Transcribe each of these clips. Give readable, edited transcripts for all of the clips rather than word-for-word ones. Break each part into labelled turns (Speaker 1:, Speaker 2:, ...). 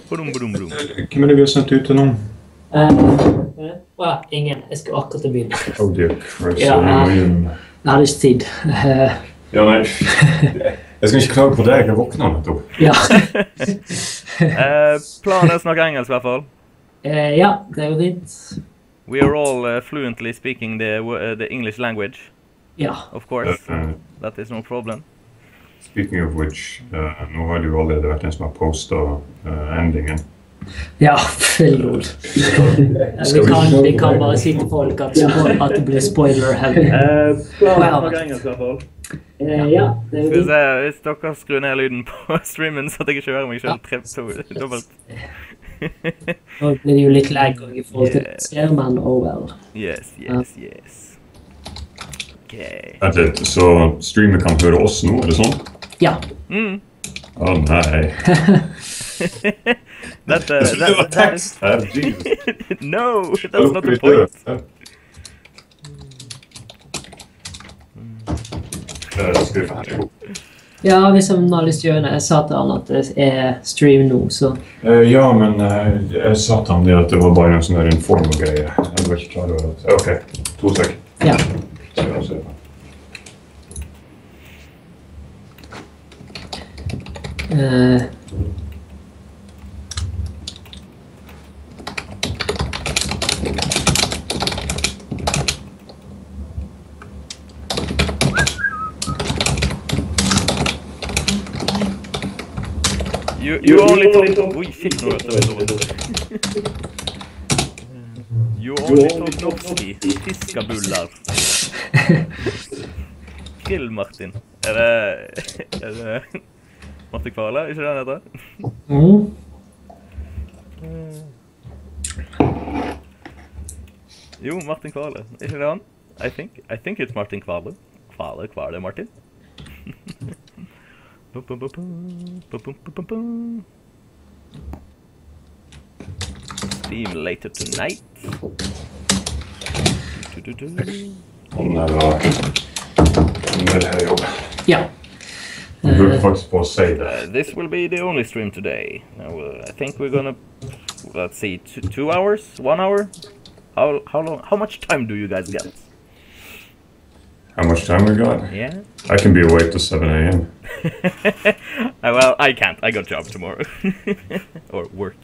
Speaker 1: Hvem er det vi har sendt ut til nå?
Speaker 2: Ingen. Jeg skal akkurat begynne.
Speaker 1: Oh dear Christ.
Speaker 2: Ja, jeg hadde ikke tid.
Speaker 1: Ja, nei. Jeg skal ikke klage på deg, jeg våkner nettopp.
Speaker 2: Ja.
Speaker 3: Planen er å snakke engelsk I hvert fall.
Speaker 2: Ja, det jo fint.
Speaker 3: We are all fluently speaking the English language.
Speaker 2: Ja.
Speaker 3: Of course. That is no problem.
Speaker 1: Speaking of which, nå har det jo allerede vært en som har postet endingen.
Speaker 2: Ja, lol. Vi kan bare si til folk at det blir spoiler heavy.
Speaker 3: Planen er å snakke engelsk I hvert fall.
Speaker 2: Ja, det jo fint.
Speaker 3: Hvis dere skrur ned lyden på streamen, så at jeg ikke hører meg selv dobbelt.
Speaker 2: Nå blir det jo litt lag I forhold til skjermen, well.
Speaker 3: Yes. Okay.
Speaker 1: Vent litt, så streamer kan høre oss nå, er det sånn?
Speaker 2: Ja.
Speaker 1: Å nei.
Speaker 3: that
Speaker 1: tekst her, Jesus.
Speaker 3: No, that's not the point.
Speaker 2: Ja, hvis han har lyst til å gjøre det. Jeg sa til han at det stream nå, så...
Speaker 1: Ja, men jeg sa til han det at det var bare en sånn der inform-greie. Jeg var ikke klar over det. Ok, 2 sek.
Speaker 2: Ja.
Speaker 3: You only talk... Oi, shit, nå vet jeg. You only talk norski. Fiskabullar. Grill, Martin. Er det Martin Kvala? Ikke det han heter? Jo, Martin Kvala. Ikke det han? I think it's Martin Kvala. Kvala, Martin. Steam later tonight.
Speaker 1: Han var en del her jobb.
Speaker 2: Ja.
Speaker 1: Vi burde faktisk på å si det.
Speaker 3: This will be the only stream today. I think we're gonna, let's see, 2 hours? 1 hour? How much time do you guys get?
Speaker 1: How much time we got?
Speaker 3: Yeah.
Speaker 1: I can be awake till 7 a.m.
Speaker 3: Well, I can't. I got a job tomorrow. Or work.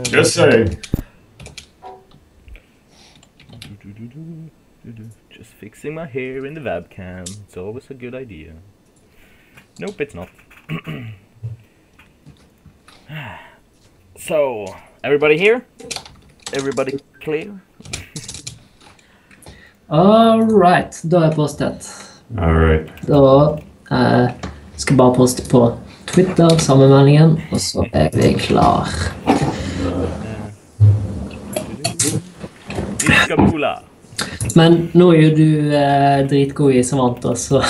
Speaker 1: Just saying.
Speaker 3: Just fixing my hair in the webcam. It's always a good idea. Nope, it's not. So, everybody here? Everybody clear?
Speaker 2: Alright, da jeg postet.
Speaker 1: Alright.
Speaker 2: Da skal jeg bare poste på Twitter, samme meldingen, og så vi klar. Men nå jo du dritgod I Savant, så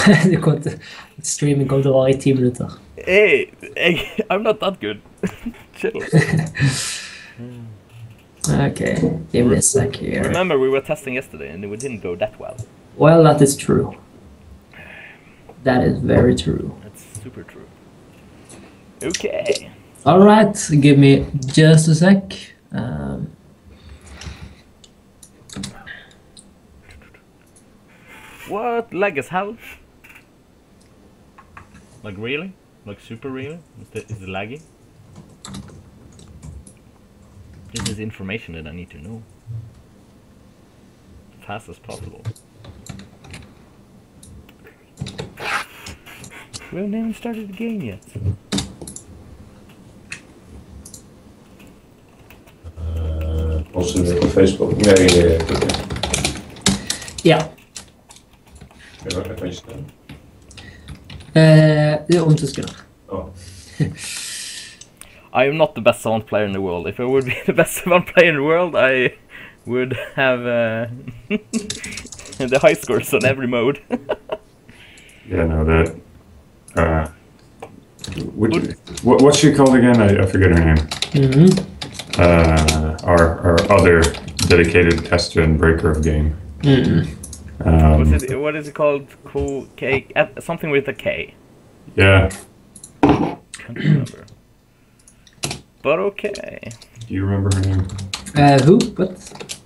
Speaker 2: streaming kommer til å vare I 10 minutter.
Speaker 3: Hey, I'm not that good. Chill.
Speaker 2: Okay, give me a sec here.
Speaker 3: Remember, we were testing yesterday and it didn't go that well.
Speaker 2: Well, that is true. That is very true.
Speaker 3: That's super true. Okay.
Speaker 2: Alright, give me just a sec.
Speaker 3: What? Lag as hell? Like really? Like super really? Is it laggy? This is information that I need to know. Fast as possible. We haven't even started the game yet.
Speaker 1: Also på Facebook. Nej,
Speaker 2: Ja.
Speaker 1: Jag kan inte stämma.
Speaker 2: Det om 2 sekunder.
Speaker 1: Ja.
Speaker 3: I am not the best Savant player in the world. If I would be the best Savant player in the world, I would have the high scores on every mode.
Speaker 1: Yeah, no, that... what's she called again? I forget her name. Our other dedicated tester and breaker of game.
Speaker 3: What is it called? K? Something with a K.
Speaker 1: Yeah.
Speaker 3: Can't remember. but okay.
Speaker 1: Do you remember her name?
Speaker 2: Who? What?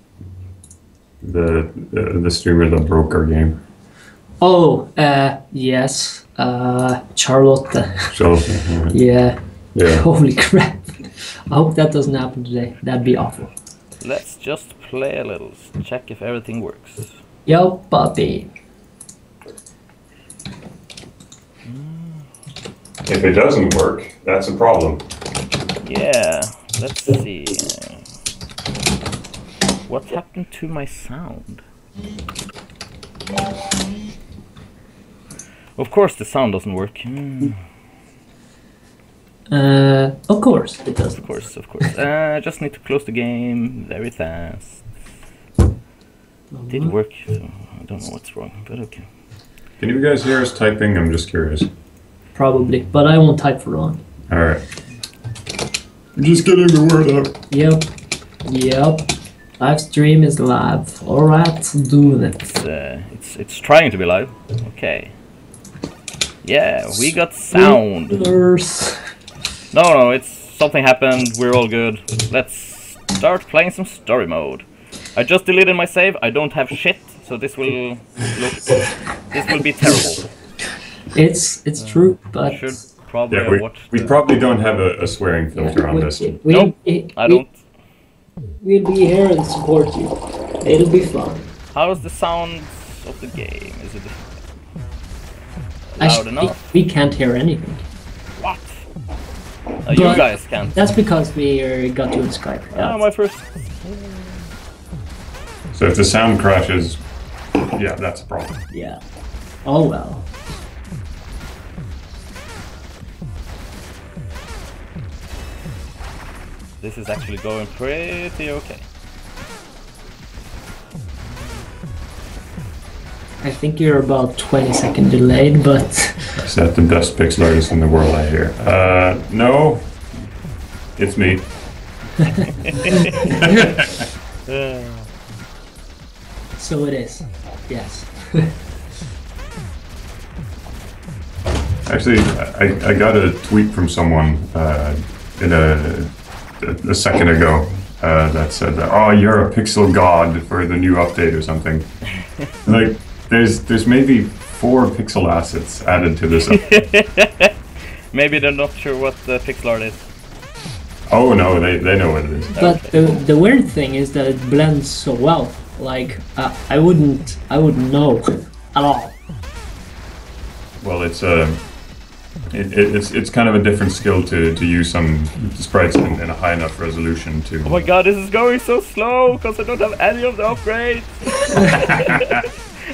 Speaker 1: The streamer that broke our game.
Speaker 2: Oh, yes. Charlotte.
Speaker 1: Charlotte.
Speaker 2: Yeah.
Speaker 1: Yeah.
Speaker 2: Holy crap. I hope that doesn't happen today. That'd be awful.
Speaker 3: Let's just play a little, check if everything works.
Speaker 2: Yo, puppy.
Speaker 1: If it doesn't work, that's a problem.
Speaker 3: Yeah, let's see. What happened to my sound? Of course the sound doesn't work.
Speaker 2: Of course it does.
Speaker 3: Of course. I just need to close the game very fast. Didn't work, so I don't know what's wrong, but okay.
Speaker 1: Can you guys hear us typing? I'm just curious.
Speaker 2: Probably, but I won't type for Ron.
Speaker 1: Alright. I'm just getting the word out.
Speaker 2: Yep. Live stream is live. Alright, doing it.
Speaker 3: It's trying to be live. Okay. Yeah, we got sound. No, it's something happened. We're all good. Let's start playing some story mode. I just deleted my save. I don't have shit, so this will be terrible.
Speaker 2: It's true, but
Speaker 3: should probably watch.
Speaker 1: We probably don't have a swearing filter on this.
Speaker 3: Nope, I don't.
Speaker 2: We'll be here and support you. It'll be fun.
Speaker 3: How's the sound of the game? Is it loud enough?
Speaker 2: We can't hear anything.
Speaker 3: What? You guys can't.
Speaker 2: That's because we got you on Skype.
Speaker 3: Oh, my first.
Speaker 1: So if the sound crashes, yeah, that's a problem.
Speaker 2: Yeah. Oh well.
Speaker 3: This is actually going pretty okay.
Speaker 2: I think you're about 20-second delayed, but...
Speaker 1: Is that the best pixel artist in the world, I hear? No. It's me.
Speaker 2: So it is. Yes.
Speaker 1: Actually, I got a tweet from someone in a second ago that said, "Oh, you're a pixel god for the new update or something." Like, there's maybe 4 pixel assets added to this update.
Speaker 3: Maybe they're not sure what the pixel art is.
Speaker 1: Oh no, they know what it is.
Speaker 2: But the weird thing is that it blends so well. Like I wouldn't know at all.
Speaker 1: Well, it's kind of a different skill to use some sprites in a high enough resolution to.
Speaker 3: Oh my god, this is going so slow because I don't have any of the upgrades.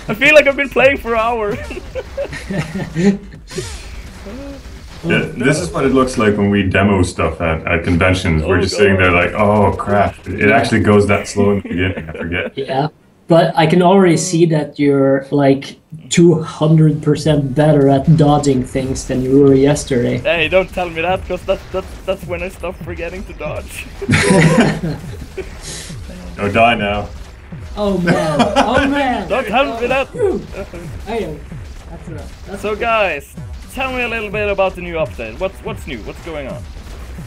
Speaker 3: I feel like I've been playing for hours.
Speaker 1: Yeah, this is what it looks like when we demo stuff at conventions. We're just sitting there like, oh crap, it actually goes that slow in the beginning, I forget.
Speaker 2: Yeah, but I can already see that you're like 200% better at dodging things than you were yesterday.
Speaker 3: Hey, don't tell me that, because that's when I stop forgetting to dodge.
Speaker 1: Don't die now.
Speaker 2: Oh man,
Speaker 3: Don't tell me that!
Speaker 2: I know. That's
Speaker 3: So guys, tell me a little bit about the new update. What's new? What's going on?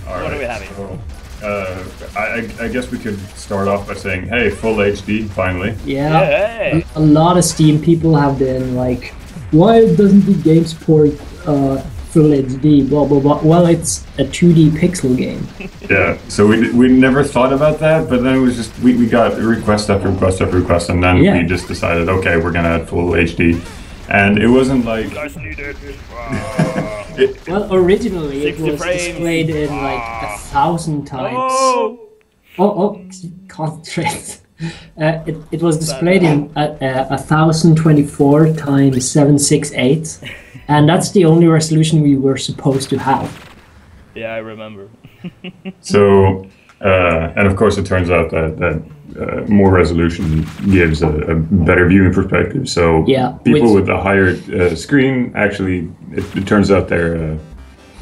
Speaker 3: What are we having?
Speaker 1: I guess we could start off by saying, hey, full HD, finally.
Speaker 2: Yeah.
Speaker 3: Hey.
Speaker 2: A lot of Steam people have been like, why doesn't the game support full HD, blah blah blah. Well, it's a 2D pixel game.
Speaker 1: Yeah, so we never thought about that, but then it was just, we got request after request after request, and then we just decided, okay, we're gonna add full HD. And it wasn't like...
Speaker 3: You guys need it.
Speaker 2: Well, originally it was
Speaker 3: frames.
Speaker 2: displayed in like 1,000 times. Oh, concentrate. It was displayed in 1024 times 768, and that's the only resolution we were supposed to have.
Speaker 3: Yeah, I remember.
Speaker 1: So, and of course it turns out that more resolution gives a better viewing perspective. So people with a higher screen, actually, it turns out they're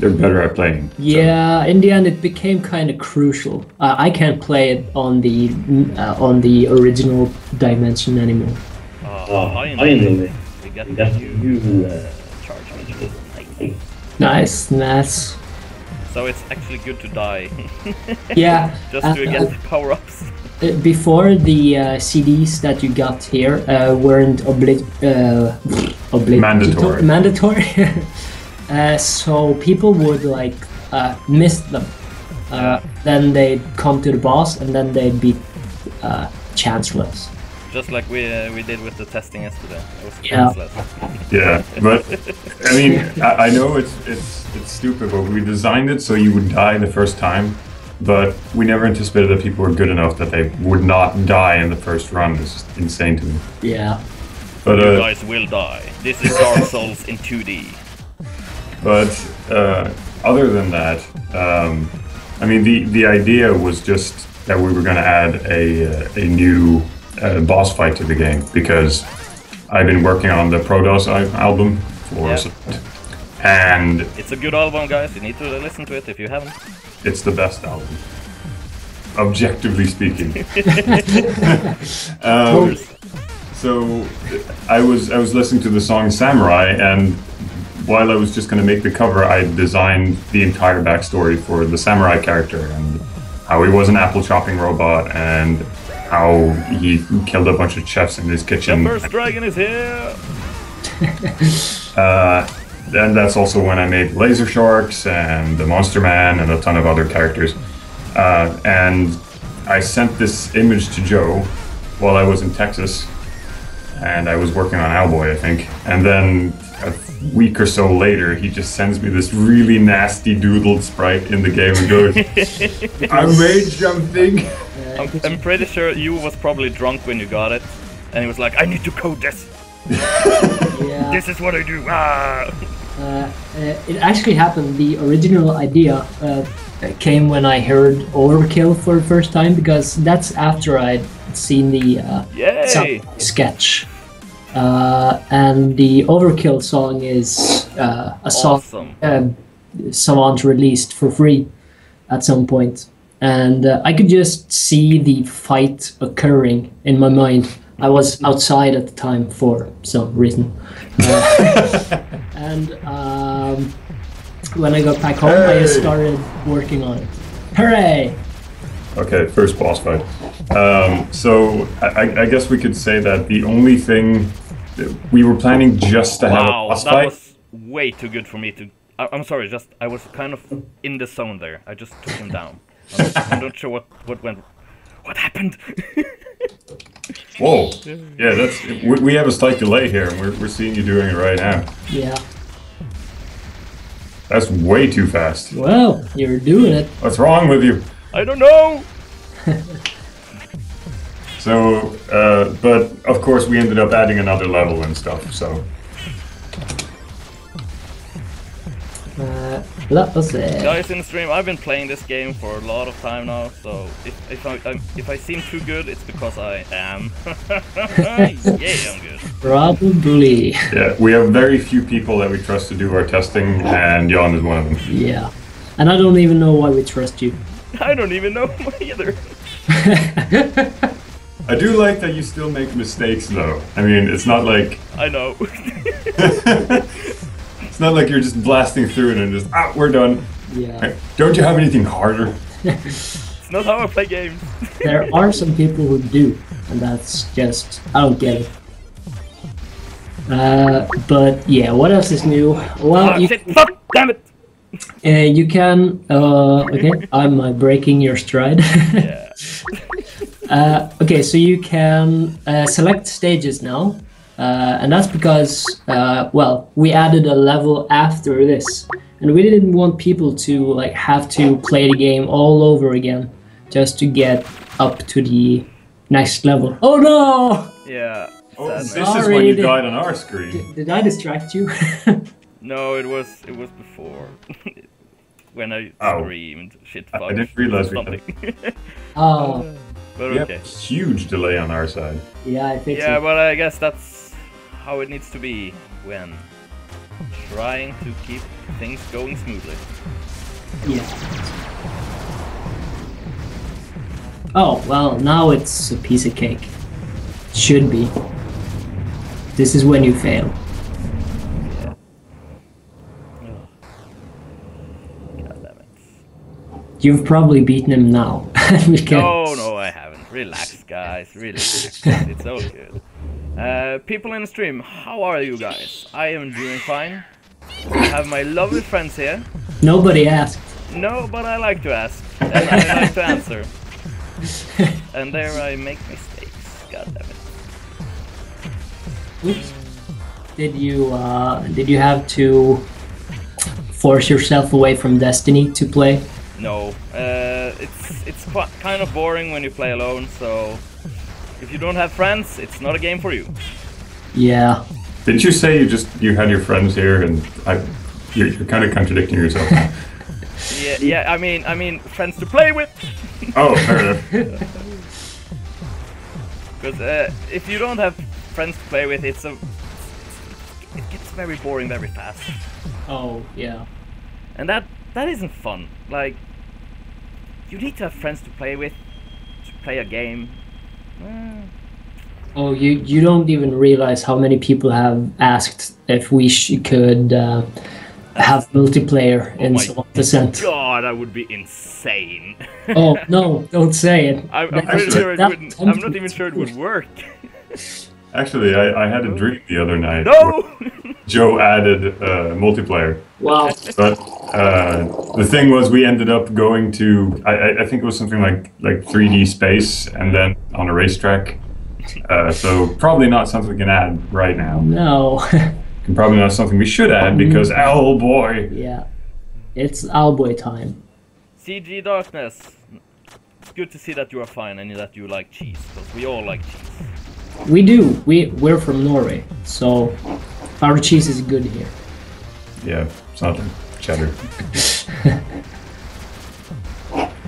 Speaker 1: better at playing.
Speaker 2: Yeah, so. In the end, it became kind of crucial. I can't play it on the original dimension anymore.
Speaker 3: Finally, we got the new charge feature. Nice.
Speaker 2: Nice.
Speaker 3: So so it's actually good to die.
Speaker 2: Yeah.
Speaker 3: Just to get power-ups.
Speaker 2: Before the CDs that you got here weren't mandatory. So people would like miss them. Then they'd come to the boss, and then they'd be chanceless.
Speaker 3: Just like we did with the testing yesterday. It was
Speaker 2: Yeah.
Speaker 3: chanceless.
Speaker 1: Yeah, but I mean, I know it's stupid, but we designed it so you would die the first time, but we never anticipated that people were good enough that they would not die in the first run. It's just insane to me.
Speaker 2: Yeah.
Speaker 1: But
Speaker 3: You guys will die. This is Dark Souls in 2D.
Speaker 1: But other than that, I mean, the idea was just that we were going to add a new boss fight to the game, because I've been working on the Prodos album for and
Speaker 3: it's a good album, guys. You need to listen to it if you haven't.
Speaker 1: it's the best album, objectively speaking. So I was listening to the song Samurai, and while I was just going to make the cover, I designed the entire backstory for the samurai character, and how he was an apple chopping robot, and how he killed a bunch of chefs in his kitchen.
Speaker 3: The first dragon is here!
Speaker 1: And that's also when I made Laser Sharks and the Monster Man and a ton of other characters. And I sent this image to Joe while I was in Texas, and I was working on Owlboy, I think. And then a week or so later, he just sends me this really nasty doodled sprite in the game and goes, I made something!
Speaker 3: I'm pretty sure you was probably drunk when you got it, and he was like, I need to code this!
Speaker 2: Yeah.
Speaker 3: This is what I do! Ah!
Speaker 2: It actually happened. The original idea came when I heard Overkill for the first time, because that's after I'd seen the sketch. And the Overkill song is a song Savant released for free at some point. And I could just see the fight occurring in my mind. I was outside at the time for some reason. And when I got back home, I just started working on it. Hooray!
Speaker 1: Okay, first boss fight. So I guess we could say that the only thing we were planning just to have a boss
Speaker 3: that
Speaker 1: fight.
Speaker 3: was way too good for me to. I'm sorry, just I was kind of in the zone there. I just took him down. I'm not sure what went. What happened?
Speaker 1: Whoa! Yeah, that's we have a slight delay here, and we're seeing you doing it right now.
Speaker 2: Yeah.
Speaker 1: That's way too fast.
Speaker 2: Well, you're doing it.
Speaker 1: What's wrong with you?
Speaker 3: I don't know.
Speaker 1: So, but of course we ended up adding another level and stuff, so.
Speaker 2: That was it.
Speaker 3: Guys in the stream, I've been playing this game for a lot of time now, so if I seem too good, it's because I am. Yeah, I'm good.
Speaker 2: Probably.
Speaker 1: Yeah, we have very few people that we trust to do our testing, and Jan is one of them.
Speaker 2: Yeah. And I don't even know why we trust you.
Speaker 3: I don't even know either.
Speaker 1: I do like that you still make mistakes, though. I mean, it's not like...
Speaker 3: I know.
Speaker 1: It's not like you're just blasting through it and just, we're done.
Speaker 2: Yeah.
Speaker 1: Don't you have anything harder?
Speaker 3: It's not how I play games.
Speaker 2: There are some people who do, and that's just, I don't get it. But yeah, what else is new? Well,
Speaker 3: Fuck, damn it!
Speaker 2: You can, okay, I'm breaking your stride.
Speaker 3: Yeah.
Speaker 2: Okay, so you can select stages now. And that's because, well, we added a level after this, and we didn't want people to like have to play the game all over again just to get up to the next level. Oh no!
Speaker 3: Yeah.
Speaker 1: Oh, this
Speaker 3: sadness.
Speaker 1: is when you died on our screen.
Speaker 2: Did I distract you?
Speaker 3: No, it was before. When I screamed shit fuck.
Speaker 1: I didn't realize we
Speaker 3: something.
Speaker 2: Oh.
Speaker 3: But
Speaker 1: We
Speaker 3: okay.
Speaker 1: have a huge delay on our side.
Speaker 2: Yeah, I think
Speaker 3: Yeah,
Speaker 2: so.
Speaker 3: but I guess that's how it needs to be when trying to keep things going smoothly.
Speaker 2: Yeah. Oh, well, now it's a piece of cake. Should be. This is when you fail.
Speaker 3: Yeah. God damn it.
Speaker 2: You've probably beaten him now.
Speaker 3: No, I haven't. Relax, guys. Relax. It's all good. People in the stream, how are you guys? I am doing fine. I have my lovely friends here.
Speaker 2: Nobody asked.
Speaker 3: No, but I like to ask. And I like to answer. And there I make mistakes. God damn it.
Speaker 2: Oops. Did you have to force yourself away from Destiny to play?
Speaker 3: No, it's kind of boring when you play alone, so if you don't have friends, it's not a game for you.
Speaker 2: Yeah.
Speaker 1: Didn't you say you had your friends here, and you're kind of contradicting yourself?
Speaker 3: Yeah. I mean, friends to play with.
Speaker 1: Oh, fair enough.
Speaker 3: Because if you don't have friends to play with, it gets very boring very fast.
Speaker 2: Oh yeah.
Speaker 3: And that isn't fun. Like, you need to have friends to play with, to play a game.
Speaker 2: Oh, you don't even realize how many people have asked if we could have multiplayer in Savant Ascent.
Speaker 3: God, that would be insane.
Speaker 2: Oh no, don't say it.
Speaker 3: I'm pretty sure it wouldn't. I'm not even sure it would work.
Speaker 1: Actually, I had a dream the other night.
Speaker 3: No!
Speaker 1: Joe added multiplayer.
Speaker 2: Wow.
Speaker 1: But the thing was, we ended up going to, I think it was something like 3D space, and then on a racetrack. So probably not something we can add right now.
Speaker 2: No.
Speaker 1: And probably not something we should add, because Owlboy.
Speaker 2: Yeah. It's Owlboy time.
Speaker 3: CG Darkness. It's good to see that you are fine and that you like cheese, because we all like cheese.
Speaker 2: We do. We're from Norway, so our cheese is good here.
Speaker 1: Yeah, it's not cheddar.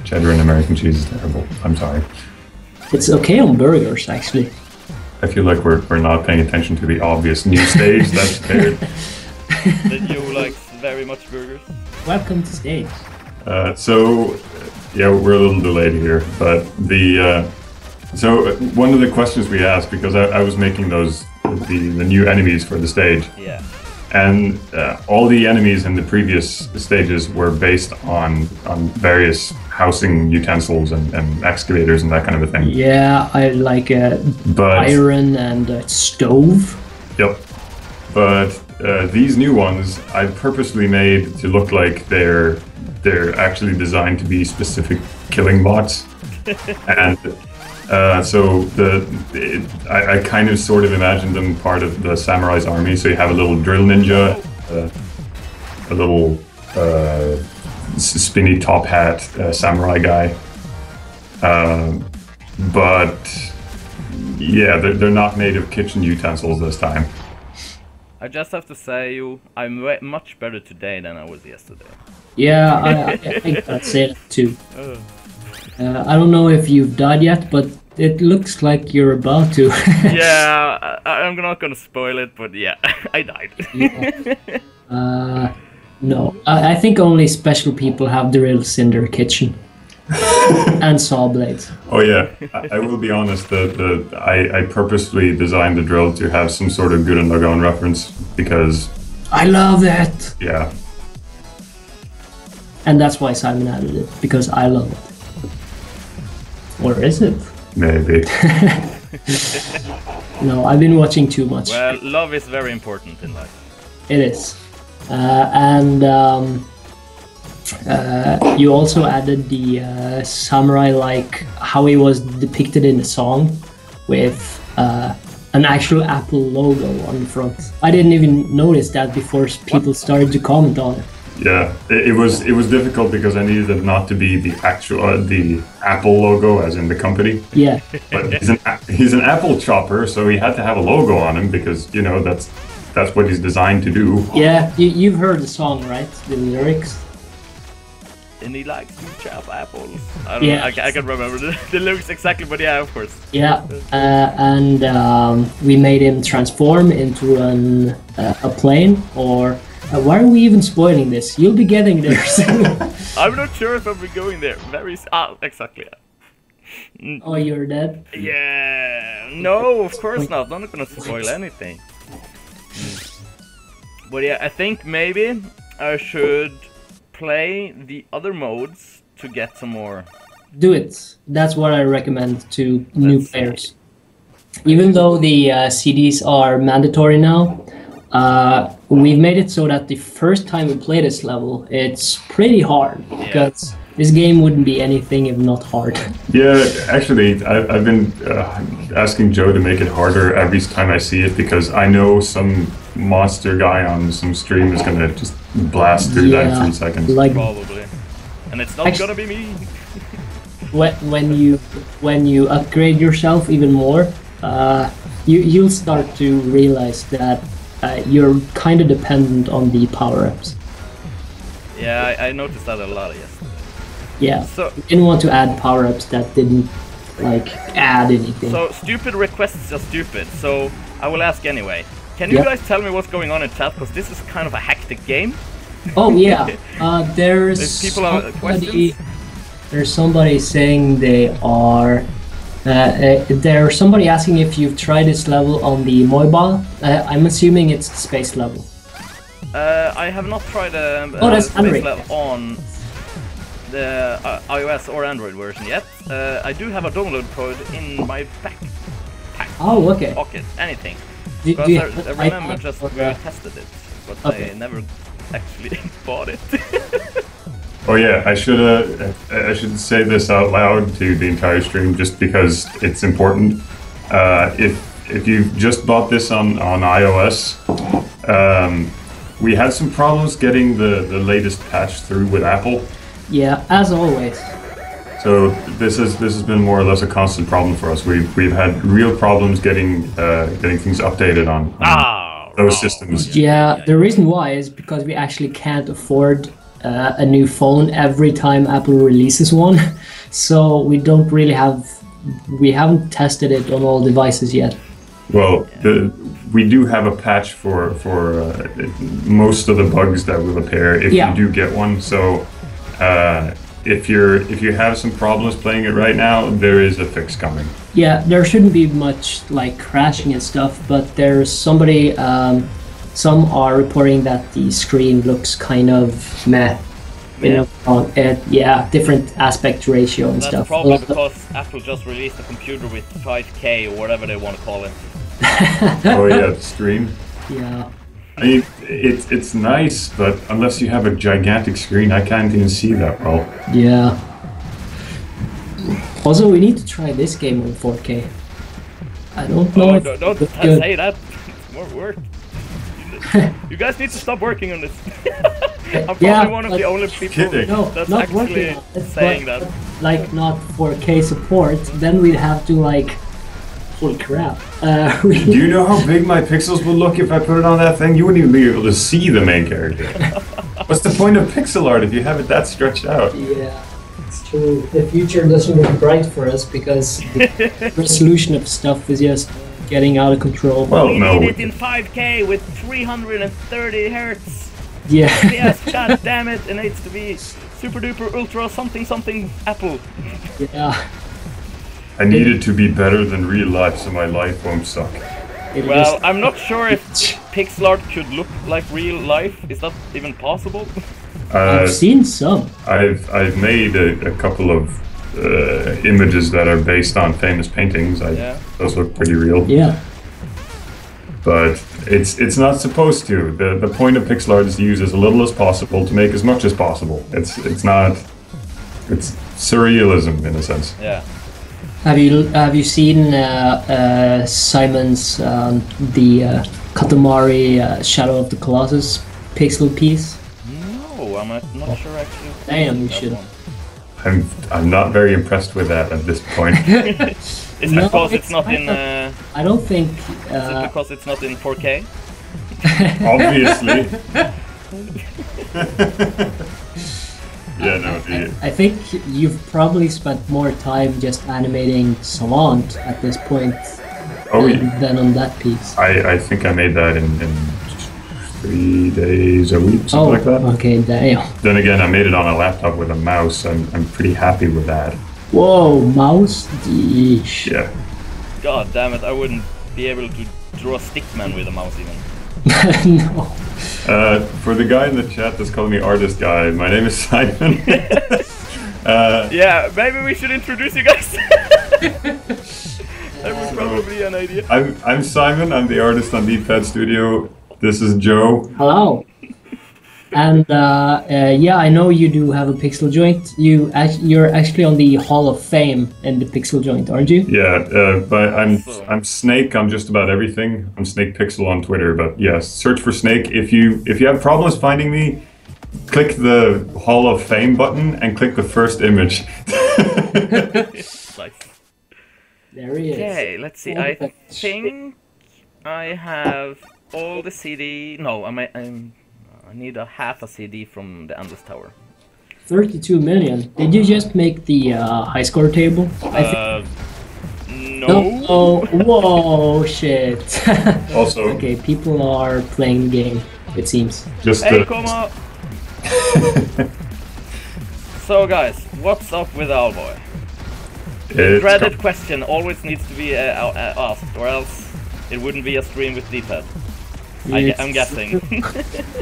Speaker 1: Cheddar and American cheese is terrible. I'm sorry.
Speaker 2: It's okay on burgers, actually.
Speaker 1: I feel like we're not paying attention to the obvious new stage that's there.
Speaker 3: That you like very much burgers.
Speaker 2: Welcome to stage.
Speaker 1: So, yeah, we're a little delayed here, but so one of the questions we asked, because I was making the new enemies for the stage.
Speaker 3: Yeah.
Speaker 1: And all the enemies in the previous stages were based on various housing utensils and excavators and that kind of a thing.
Speaker 2: Yeah, I like iron and stove.
Speaker 1: Yep. But these new ones I purposely made to look like they're actually designed to be specific killing bots. And so I kind of sort of imagined them part of the samurai's army. So you have a little drill ninja, a little spinny top hat samurai guy. But yeah, they're not made of kitchen utensils this time.
Speaker 3: I just have to say, I'm much better today than I was yesterday.
Speaker 2: Yeah, I think that's it too. I don't know if you've died yet, but it looks like you're about to.
Speaker 3: Yeah, I'm not gonna spoil it, but yeah, I died.
Speaker 2: Yeah. No, I think only special people have drills in their kitchen. And saw blades.
Speaker 1: Oh yeah, I will be honest, I purposely designed the drill to have some sort of Gurren Lagann reference, because...
Speaker 2: I love it!
Speaker 1: Yeah.
Speaker 2: And that's why Simon added it, because I love it. Or is it?
Speaker 1: Maybe.
Speaker 2: No, I've been watching too much.
Speaker 3: Well, love is very important in life.
Speaker 2: It is. You also added the samurai, like how he was depicted in the song, with an actual Apple logo on the front. I didn't even notice that before people started to comment on it.
Speaker 1: Yeah, it was difficult because I needed it not to be the actual the Apple logo, as in the company.
Speaker 2: Yeah.
Speaker 1: But he's an apple chopper, so he had to have a logo on him because, you know, that's what he's designed to do.
Speaker 2: Yeah, you've heard the song, right? The lyrics.
Speaker 3: And he likes to chop apples. I don't know, I can't remember the lyrics exactly, but yeah, of course.
Speaker 2: Yeah, and we made him transform into a plane, or why are we even spoiling this? You'll be getting there soon.
Speaker 3: I'm not sure if I'll be going there. Exactly.
Speaker 2: Oh, you're dead?
Speaker 3: Yeah, no, of course not. I'm not gonna spoil anything. But yeah, I think maybe I should play the other modes to get some more.
Speaker 2: Do it. That's what I recommend to new players. Even though the CDs are mandatory now, we've made it so that the first time we play this level, it's pretty hard because this game wouldn't be anything if not hard.
Speaker 1: Yeah, actually, I've been asking Joe to make it harder every time I see it because I know some monster guy on some stream is gonna just blast through that in 3 seconds.
Speaker 2: Like,
Speaker 3: probably, and it's not gonna be me.
Speaker 2: when you upgrade yourself even more, you'll start to realize that you're kind of dependent on the power-ups.
Speaker 3: Yeah, I noticed that a lot. Yes.
Speaker 2: Yeah.
Speaker 3: So
Speaker 2: you didn't want to add power-ups that didn't like add anything.
Speaker 3: So stupid requests are stupid. So I will ask anyway. Can you guys tell me what's going on in chat? Because this is kind of a hectic game.
Speaker 2: Oh yeah. There's
Speaker 3: people have questions.
Speaker 2: There's somebody saying they are. There's somebody asking if you've tried this level on the mobile. I'm assuming it's the space level.
Speaker 3: I have not tried
Speaker 2: that's
Speaker 3: space level on the iOS or Android version yet. I do have a download code in my backpack.
Speaker 2: Oh, okay.
Speaker 3: Pocket, anything.
Speaker 2: Do
Speaker 3: I remember just we tested it, but I never actually bought it.
Speaker 1: Oh yeah, I should say this out loud to the entire stream just because it's important. If you've just bought this on iOS, we had some problems getting the latest patch through with Apple.
Speaker 2: Yeah, as always.
Speaker 1: So this has been more or less a constant problem for us. We've had real problems getting things updated on those systems.
Speaker 2: Yeah, the reason why is because we actually can't afford a new phone every time Apple releases one, so we haven't tested it on all devices yet.
Speaker 1: Well, we do have a patch for most of the bugs that will appear if you do get one. So if you have some problems playing it right now, there is a fix coming.
Speaker 2: Yeah, there shouldn't be much like crashing and stuff, but there's somebody. Some are reporting that the screen looks kind of meh. You know, different aspect ratio and stuff.
Speaker 3: That's probably because Apple just released a computer with 5K or whatever they want to call it.
Speaker 1: Oh yeah, the stream.
Speaker 2: Yeah.
Speaker 1: I mean, it's nice, but unless you have a gigantic screen, I can't even see that well.
Speaker 2: Yeah. Also, we need to try this game on 4K. I don't know.
Speaker 3: Don't say that. It's more work. You guys need to stop working on this. I'm probably one of the only people that's actually saying that.
Speaker 2: Like, not 4K support, then we'd have to like... Holy crap.
Speaker 1: Do you know how big my pixels would look if I put it on that thing? You wouldn't even be able to see the main character. What's the point of pixel art if you have it that stretched out?
Speaker 2: Yeah, it's true. The future doesn't look bright for us because the resolution of stuff is just getting out of control.
Speaker 1: Well,
Speaker 3: we need it in 5K with 330 hertz.
Speaker 2: Yeah.
Speaker 3: Yes, god damn it, it needs to be super duper ultra something Apple.
Speaker 2: Yeah.
Speaker 1: I need it to be better than real life so my life won't suck.
Speaker 3: Well, I'm not sure if pixel art could look like real life. Is that even possible?
Speaker 2: I've seen some.
Speaker 1: I've made a couple of images that are based on famous paintings. Those look pretty real.
Speaker 2: Yeah.
Speaker 1: But it's not supposed to. The point of pixel art is to use as little as possible to make as much as possible. It's surrealism in a sense.
Speaker 3: Yeah.
Speaker 2: Have you seen Simon's the Katamari Shadow of the Colossus pixel piece?
Speaker 3: No, I'm not sure actually.
Speaker 2: Damn, you should.
Speaker 1: I'm not very impressed with that at this point.
Speaker 3: It's because it's not in.
Speaker 2: I don't think.
Speaker 3: Is it because it's not in 4K?
Speaker 1: Obviously. Yeah, no.
Speaker 2: I think you've probably spent more time just animating Savant at this point than on that piece.
Speaker 1: I think I made that in 3 days a week, something like that.
Speaker 2: Okay, damn.
Speaker 1: Then again, I made it on a laptop with a mouse. I'm pretty happy with that.
Speaker 2: Whoa, mouse? Yeesh.
Speaker 1: Yeah.
Speaker 3: God damn it, I wouldn't be able to draw a stickman with a mouse even.
Speaker 2: No.
Speaker 1: For the guy in the chat that's calling me artist guy, my name is Simon.
Speaker 3: Yeah, maybe we should introduce you guys. That would probably be an idea.
Speaker 1: I'm Simon. I'm the artist on Deep Studio. This is Joe.
Speaker 2: Hello. And yeah, I know you do have a pixel joint. You're actually on the Hall of Fame in the pixel joint, aren't you?
Speaker 1: Yeah, but I'm Snake. I'm just about everything. I'm Snake Pixel on Twitter. But yes, search for Snake. If you have problems finding me, click the Hall of Fame button and click the first image.
Speaker 3: Nice.
Speaker 2: There he is.
Speaker 3: Okay, let's see. I think I have all the CD. No, I need a half a CD from the Endless Tower.
Speaker 2: 32 million. Did you just make the high score table?
Speaker 3: No.
Speaker 2: Oh, whoa, shit.
Speaker 1: Also,
Speaker 2: okay, people are playing the game, it seems.
Speaker 1: just
Speaker 3: Hey, come on! So guys, what's up with Owlboy? Dreaded question always needs to be asked, or else it wouldn't be a stream with D-pad. I'm guessing.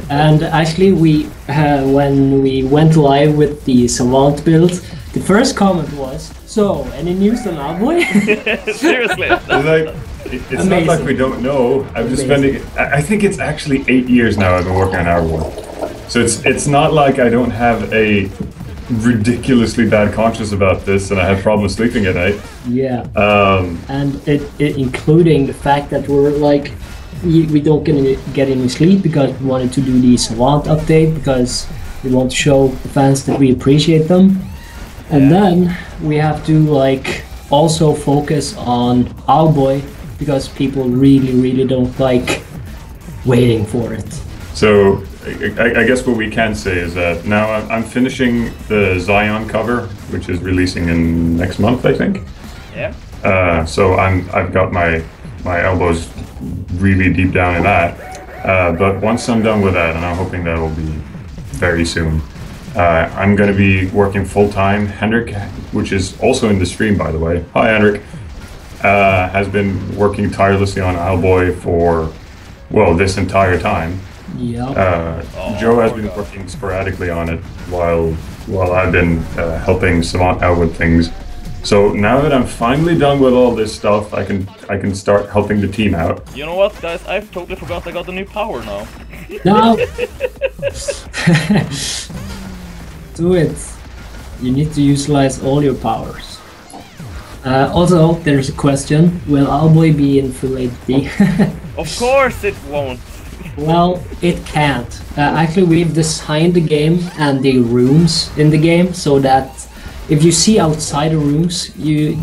Speaker 2: And actually, when we went live with the Savant build, the first comment was, "So, any news on Owlboy?"
Speaker 3: Seriously.
Speaker 1: It's not like we don't know. I've just spending. I think it's actually 8 years now I've been working on Owlboy. So it's not like I don't have a ridiculously bad conscience about this and I have problems sleeping at night.
Speaker 2: Yeah. And it including the fact that we're like, we don't get any sleep because we wanted to do the Savant update because we want to show the fans that we appreciate them. And then we have to like also focus on Owlboy because people really don't like waiting for it.
Speaker 1: So I guess what we can say is that now I'm finishing the Zion cover, which is releasing in next month, I think.
Speaker 3: Yeah.
Speaker 1: So I've got my elbows really deep down in that. But once I'm done with that, and I'm hoping that will be very soon, I'm going to be working full time. Henrik, which is also in the stream, by the way. Hi, Henrik. Has been working tirelessly on Owlboy for, well, this entire time.
Speaker 2: Yeah.
Speaker 1: Joe has been working sporadically on it while I've been helping Savant out with things. So now that I'm finally done with all this stuff, I can start helping the team out.
Speaker 3: You know what, guys? I totally forgot I got a new power now.
Speaker 2: No. Do it. You need to utilize all your powers. Also, there's a question: will Owlboy be in full HD?
Speaker 3: Of course it won't.
Speaker 2: Well, it can't. Actually, we've designed the game and the rooms in the game so that if you see outside the rooms,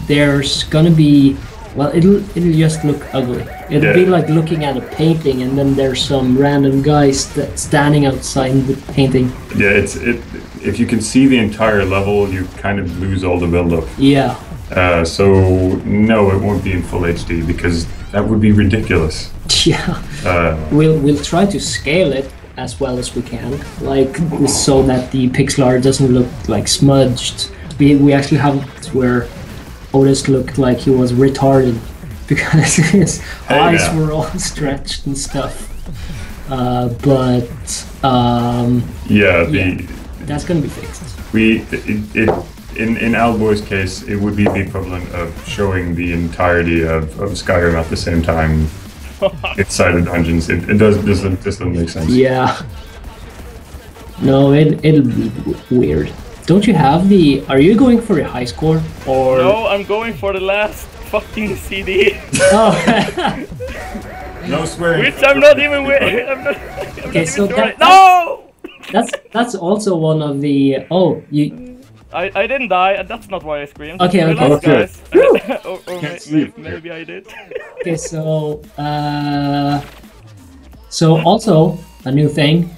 Speaker 2: there's gonna be, well, it'll just look ugly. It'll be like looking at a painting and then there's some random guys standing outside the painting.
Speaker 1: Yeah, if you can see the entire level, you kind of lose all the build-up.
Speaker 2: Yeah.
Speaker 1: So no, it won't be in full HD because that would be ridiculous.
Speaker 2: Yeah. We'll try to scale it as well as we can, like so that the pixel art doesn't look like smudged. We actually have it where Otis looked like he was retarded because his eyes were all stretched and stuff. That's gonna be fixed. In Owlboy's case, it would be the equivalent of showing the entirety of Skyrim at the same time inside the dungeons. It doesn't make sense. Yeah. No, it'll be weird. Don't you have the? Are you going for a high score or?
Speaker 3: No, I'm going for the last fucking CD.
Speaker 2: Oh.
Speaker 1: No swearing.
Speaker 3: Which I'm not even wearing.
Speaker 2: Okay, so
Speaker 3: no.
Speaker 2: That's also one of the. Oh, you.
Speaker 3: I didn't die, and that's not why I screamed.
Speaker 2: Okay,
Speaker 3: Relax,
Speaker 2: okay.
Speaker 3: guys. or maybe I did.
Speaker 2: Okay, so also a new thing.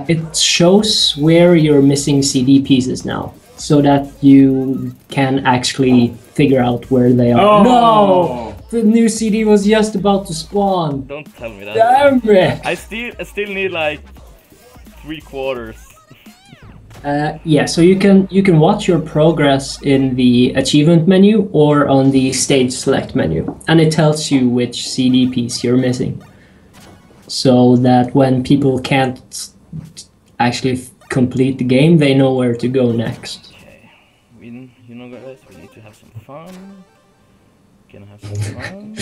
Speaker 2: It shows where you're missing CD pieces now, so that you can actually figure out where they are.
Speaker 1: Oh.
Speaker 2: No, the new CD was just about to spawn.
Speaker 3: Don't tell me that.
Speaker 2: Damn it!
Speaker 3: I still need like 3/4.
Speaker 2: Yeah, so you can watch your progress in the achievement menu or on the stage select menu, and it tells you which CD piece you're missing, so that when people can't actually complete the game, they know where to go next.
Speaker 3: Okay. you know, guys, we need to have some fun. Gonna have some fun.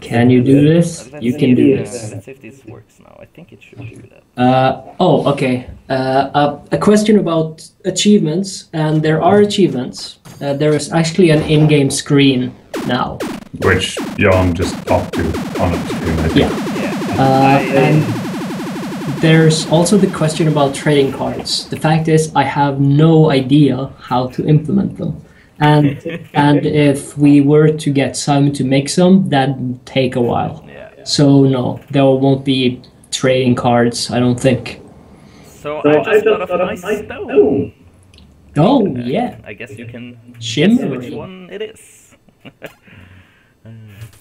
Speaker 2: Can you do this? You can do this.
Speaker 3: Let's see if this works now. I think it should do that.
Speaker 2: Okay. A question about achievements, and there are achievements. There is actually an in-game screen now.
Speaker 1: Which Jan just talked to on the screen, I think.
Speaker 2: Yeah. And there's also the question about trading cards. The fact is, I have no idea how to implement them. And if we were to get Simon to make some, that'd take a while.
Speaker 3: Yeah.
Speaker 2: So no, there won't be trading cards, I don't think.
Speaker 3: So I just got a nice stone.
Speaker 2: Oh, yeah.
Speaker 3: I guess you can guess
Speaker 2: Shimmer.
Speaker 3: which one it is.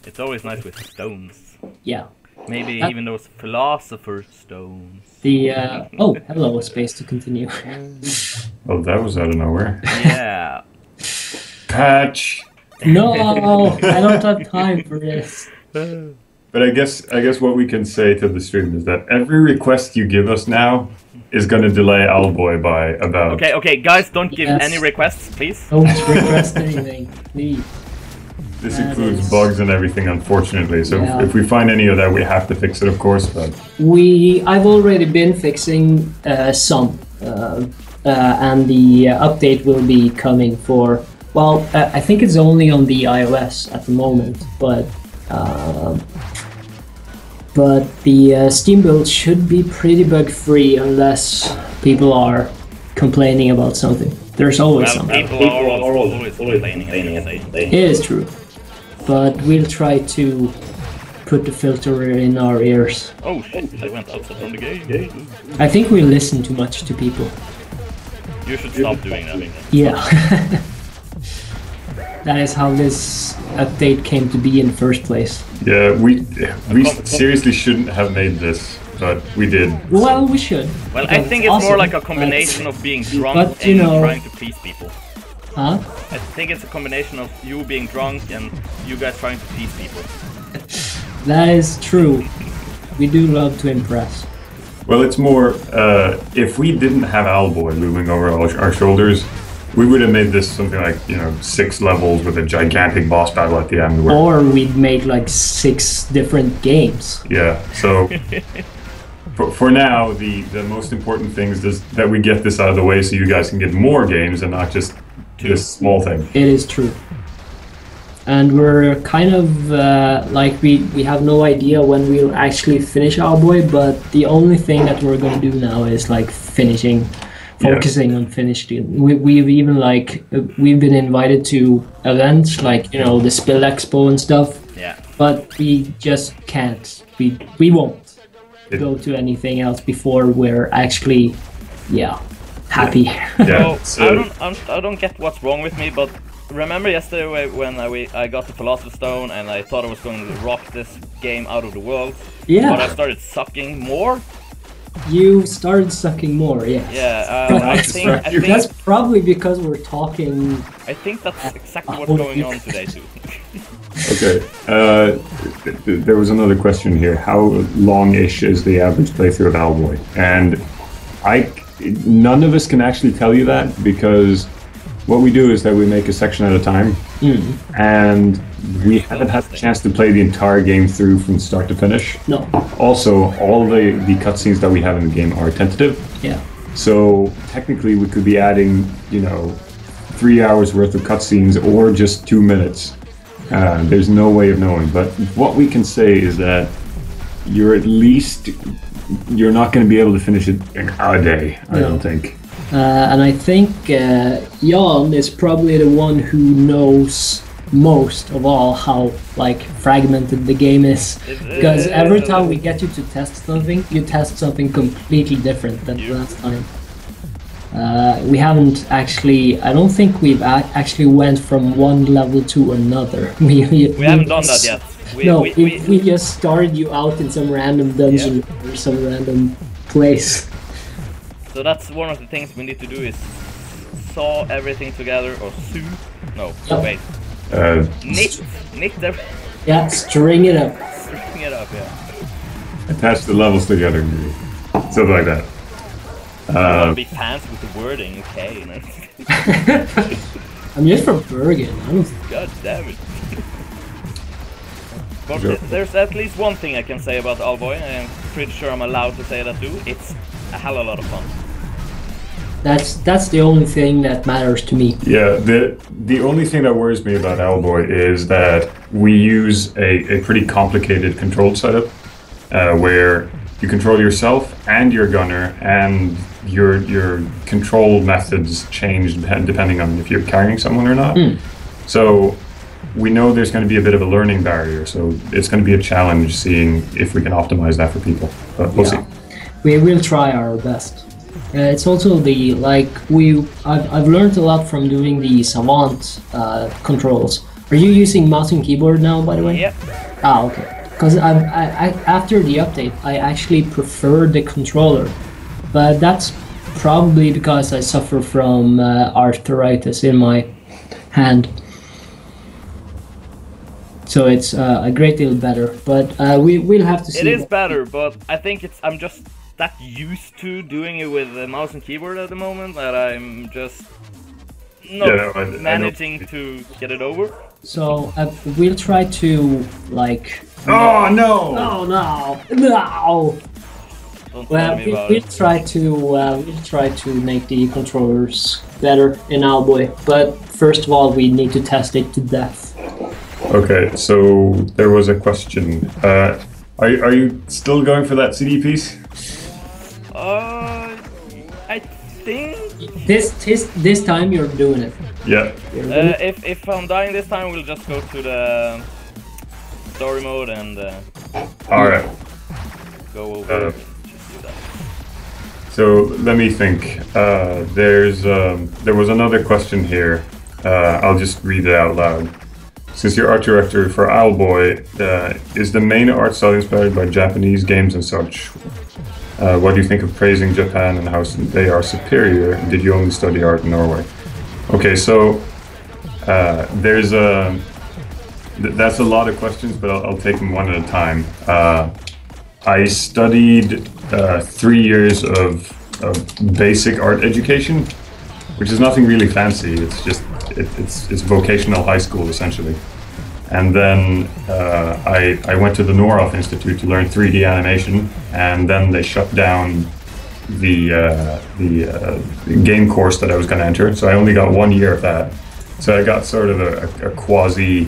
Speaker 3: It's always nice with stones.
Speaker 2: Yeah.
Speaker 3: Maybe even those philosopher stones.
Speaker 2: The oh, hello, space to continue.
Speaker 1: Oh, that was out of nowhere.
Speaker 3: Yeah.
Speaker 1: Patch.
Speaker 2: No, I don't have time for this.
Speaker 1: But I guess what we can say to the stream is that every request you give us now is going to delay Owlboy by about...
Speaker 3: Okay, guys, don't give any requests, please.
Speaker 2: Don't request anything, please.
Speaker 1: This includes bugs and everything, unfortunately. So if we find any of that, we have to fix it, of course. But
Speaker 2: I've already been fixing some, and the update will be coming for. Well, I think it's only on the iOS at the moment, but the Steam build should be pretty bug-free unless people are complaining about something. There's always something.
Speaker 3: People are always complaining.
Speaker 2: It is true, but we'll try to put the filter in our ears.
Speaker 3: Oh shit! I went outside from the game.
Speaker 2: I think we listen too much to people.
Speaker 3: You should stop doing that.
Speaker 2: Yeah. That is how this update came to be in the first place.
Speaker 1: yeah, we seriously shouldn't have made this, but we did.
Speaker 2: Well, we should.
Speaker 3: Well, I think it's more like a combination of being drunk
Speaker 2: but, you
Speaker 3: and
Speaker 2: know,
Speaker 3: trying to please people.
Speaker 2: Huh?
Speaker 3: I think it's a combination of you being drunk and you guys trying to please people.
Speaker 2: That is true. We do love to impress.
Speaker 1: Well, it's more, if we didn't have Owlboy looming over our shoulders, we would have made this something like, 6 levels with a gigantic boss battle at the end.
Speaker 2: Or we'd make like 6 different games.
Speaker 1: Yeah, so for now, the most important thing is that we get this out of the way so you guys can get more games and not just this small thing.
Speaker 2: It is true. And we're kind of like we have no idea when we'll actually finish Owlboy, but the only thing that we're going to do now is like focusing on finishing. We've even we've been invited to events like the Spill Expo and stuff.
Speaker 3: Yeah.
Speaker 2: But we just can't. We won't go to anything else before we're actually happy.
Speaker 1: Yeah.
Speaker 3: So I don't get what's wrong with me, but remember yesterday when I got the Philosopher's Stone and I thought I was going to rock this game out of the world?
Speaker 2: Yeah.
Speaker 3: But I started sucking more?
Speaker 2: You started sucking more, yes.
Speaker 3: Yeah, I think
Speaker 2: that's probably because we're talking.
Speaker 3: I think that's exactly what's going on today too.
Speaker 1: Okay, there was another question here. How long-ish is the average playthrough of Owlboy? And none of us can actually tell you that, because what we do is that we make a section at a time, and we haven't had the chance to play the entire game through from start to finish.
Speaker 2: No.
Speaker 1: Also, all the cutscenes that we have in the game are tentative.
Speaker 2: Yeah.
Speaker 1: So technically, we could be adding, 3 hours worth of cutscenes or just 2 minutes. There's no way of knowing. But what we can say is that you're not going to be able to finish it in a day. I don't think.
Speaker 2: And I think Jan is probably the one who knows most of all how fragmented the game is, because every time we get you to test something, you test something completely different than last time. We haven't actually. I don't think we've actually went from one level to another. We
Speaker 3: haven't done that yet.
Speaker 2: We just started you out in some random dungeon or some random place.
Speaker 3: So that's one of the things we need to do is saw everything together, or sew. No, wait. Knit everything.
Speaker 2: Yeah, string it up.
Speaker 3: String it up, yeah.
Speaker 1: Attach the levels together, something like that.
Speaker 3: You want to be fancy with the wording, okay?
Speaker 2: I'm just from Bergen.
Speaker 3: God damn it. But there's at least one thing I can say about Owlboy, and I'm pretty sure I'm allowed to say that too. It's a hell of a lot of fun.
Speaker 2: That's the only thing that matters to me.
Speaker 1: Yeah, the only thing that worries me about Owlboy is that we use a pretty complicated control setup where you control yourself and your gunner, and your control methods change depending on if you're carrying someone or not. So we know there's going to be a bit of a learning barrier, so it's going to be a challenge seeing if we can optimize that for people. But we'll see.
Speaker 2: We will try our best. It's also I've learned a lot from doing the Savant controls. Are you using mouse and keyboard now, by the way?
Speaker 3: Yep.
Speaker 2: Ah, okay. Because after the update, I actually prefer the controller, but that's probably because I suffer from arthritis in my hand. So it's a great deal better, but we'll have to see.
Speaker 3: It is better, but I think I'm just that used to doing it with the mouse and keyboard at the moment that I'm just not managing to get it over.
Speaker 2: So we'll try to
Speaker 1: Oh no!
Speaker 2: Oh no! No! Well, we'll try to make the controllers better in Owlboy, but first of all, we need to test it to death.
Speaker 1: Okay, so there was a question. Are you still going for that CD piece?
Speaker 3: I think
Speaker 2: this time you're doing it.
Speaker 1: Yeah.
Speaker 3: If I'm dying this time, we'll just go to the story mode and
Speaker 1: all right.
Speaker 3: Go over. Just do that.
Speaker 1: So let me think. There was another question here. I'll just read it out loud. Since you're art director for Owlboy, is the main art style inspired by Japanese games and such? What do you think of praising Japan and how they are superior? Did you only study art in Norway? Okay, so there's that's a lot of questions, but I'll take them one at a time. I studied 3 years of basic art education, which is nothing really fancy. It's just it's vocational high school essentially. And then I went to the Noroff Institute to learn 3D animation, and then they shut down the game course that I was going to enter. So I only got 1 year of that. So I got sort of a quasi.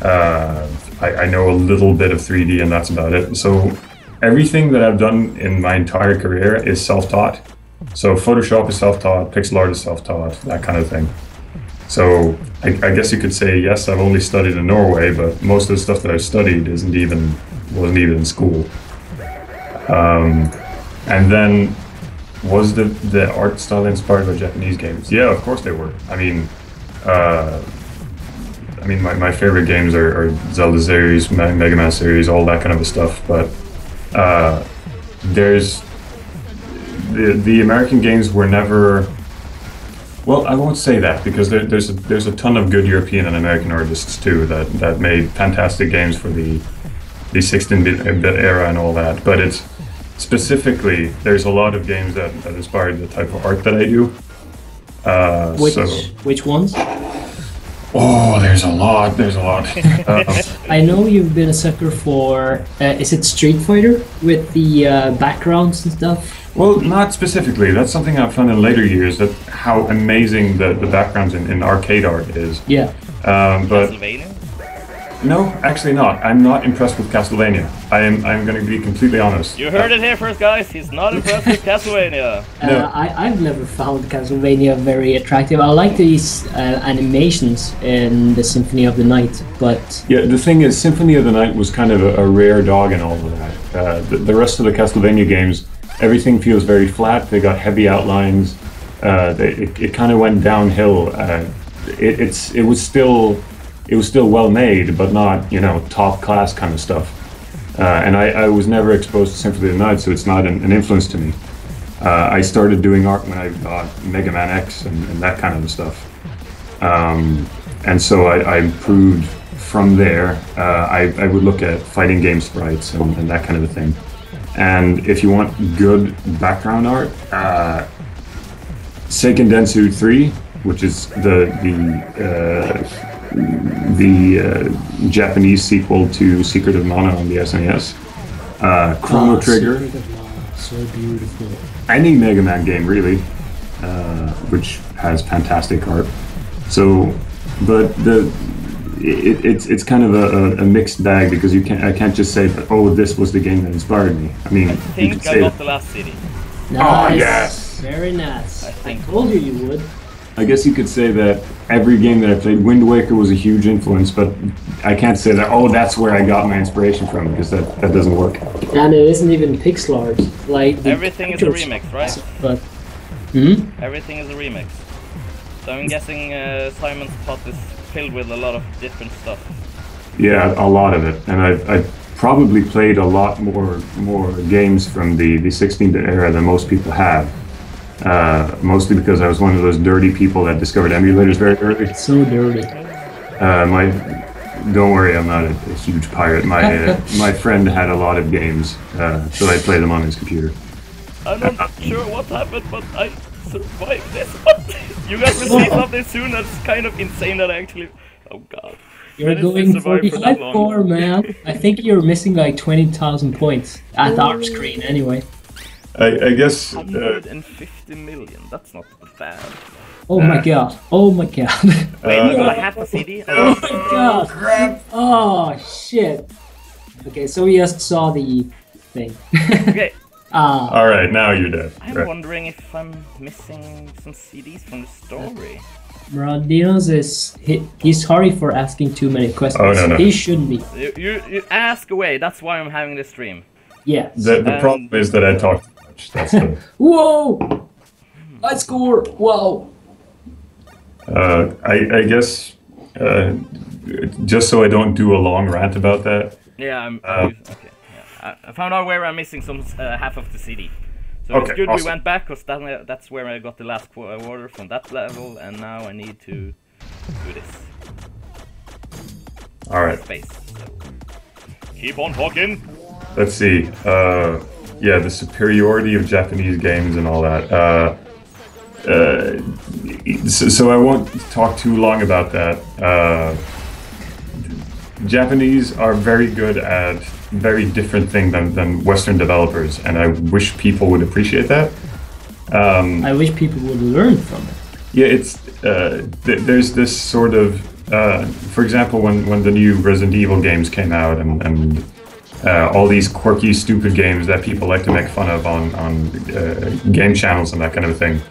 Speaker 1: I know a little bit of 3D, and that's about it. So everything that I've done in my entire career is self-taught. So Photoshop is self-taught, pixel art is self-taught, that kind of thing. So I guess you could say, yes, I've only studied in Norway, but most of the stuff that I've studied wasn't even in school. And then, was the art style inspired by Japanese games? Yeah, of course they were. I mean, my favorite games are Zelda series, Mega Man series, all that kind of stuff. But there's the American games were never. Well, I won't say that because there's a ton of good European and American artists too that made fantastic games for the 16-bit era and all that. But it's specifically there's a lot of games that inspired the type of art that I do.
Speaker 2: Which ones?
Speaker 1: Oh, there's a lot.
Speaker 2: I know you've been a sucker for. Is it Street Fighter with the backgrounds and stuff?
Speaker 1: Well, not specifically. That's something I've found in later years, that how amazing the backgrounds in arcade art is.
Speaker 2: Yeah.
Speaker 1: But
Speaker 3: Castlevania?
Speaker 1: no, actually not. I'm not impressed with Castlevania. I'm going to be completely honest.
Speaker 3: You heard it here first, guys. He's not impressed with Castlevania.
Speaker 1: No.
Speaker 2: I've never found Castlevania very attractive. I like these animations in the Symphony of the Night, but...
Speaker 1: Yeah, the thing is, Symphony of the Night was kind of a rare dog in all of that. The rest of the Castlevania games, everything feels very flat. They got heavy outlines. It kind of went downhill. It was still well made, but not, top class kind of stuff. And I was never exposed to Symphony of the Night, so it's not an influence to me. I started doing art when I got Mega Man X and that kind of stuff. And so I improved from there. I would look at fighting game sprites and that kind of a thing. And if you want good background art, Seiken Densu 3, which is the Japanese sequel to Secret of Mana on the SNES. Chrono Trigger.
Speaker 2: So beautiful.
Speaker 1: Any Mega Man game, really, which has fantastic art. So, but it's kind of a mixed bag because I can't just say that, oh, this was the game that inspired me. I mean,
Speaker 3: I think I got the last CD.
Speaker 2: Nice.
Speaker 1: Oh, yes.
Speaker 2: Very nice. I told you would.
Speaker 1: I guess you could say that every game that I played, Wind Waker was a huge influence, but I can't say that, oh, that's where I got my inspiration from, because that doesn't work.
Speaker 2: And it isn't even pixel art. Like
Speaker 3: everything is a remix, right?
Speaker 2: But
Speaker 3: everything is a remix. So I'm guessing Simon's pot is filled with a lot of different stuff.
Speaker 1: Yeah, a lot of it, and I probably played a lot more games from the 16-bit era than most people have. Mostly because I was one of those dirty people that discovered emulators very early.
Speaker 2: So dirty.
Speaker 1: Don't worry, I'm not a huge pirate. My friend had a lot of games, so I played them on his computer.
Speaker 3: I'm not sure what happened, but I survived this. What? You guys will see something soon that's kind of insane that I actually... Oh god.
Speaker 2: You're going for the hardcore, man. I think you're missing like 20,000 points at our screen anyway.
Speaker 1: I guess...
Speaker 3: 150 million, that's not bad.
Speaker 2: Oh my god, oh my god.
Speaker 3: Wait, do I have the CD?
Speaker 2: Oh my god.
Speaker 1: Crap!
Speaker 2: Oh shit. Okay, so we just saw the thing.
Speaker 3: Okay.
Speaker 1: Alright, now you're dead.
Speaker 3: I'm wondering if I'm missing some CDs from the story.
Speaker 2: Bradinos he's sorry for asking too many questions.
Speaker 1: Oh, no.
Speaker 2: He shouldn't be.
Speaker 3: You ask away, that's why I'm having this stream.
Speaker 2: Yes.
Speaker 1: The problem is that I talk too much. That's the...
Speaker 2: Whoa! I score! Wow!
Speaker 1: I guess, just so I don't do a long rant about that.
Speaker 3: Yeah, okay. Yeah. I found out where I'm missing some half of the CD. So
Speaker 1: Okay,
Speaker 3: it's good
Speaker 1: awesome.
Speaker 3: we went back, because that's where I got the last order from that level, and now I need to do this.
Speaker 1: Alright.
Speaker 3: Space. So. Keep on talking!
Speaker 1: Let's see. Yeah, the superiority of Japanese games and all that. So I won't talk too long about that. Japanese are very good at very different thing than Western developers, and I wish people would appreciate that.
Speaker 2: I wish people would learn from it.
Speaker 1: Yeah, it's there's this sort of, for example, when the new Resident Evil games came out, and all these quirky, stupid games that people like to make fun of on game channels and that kind of thing.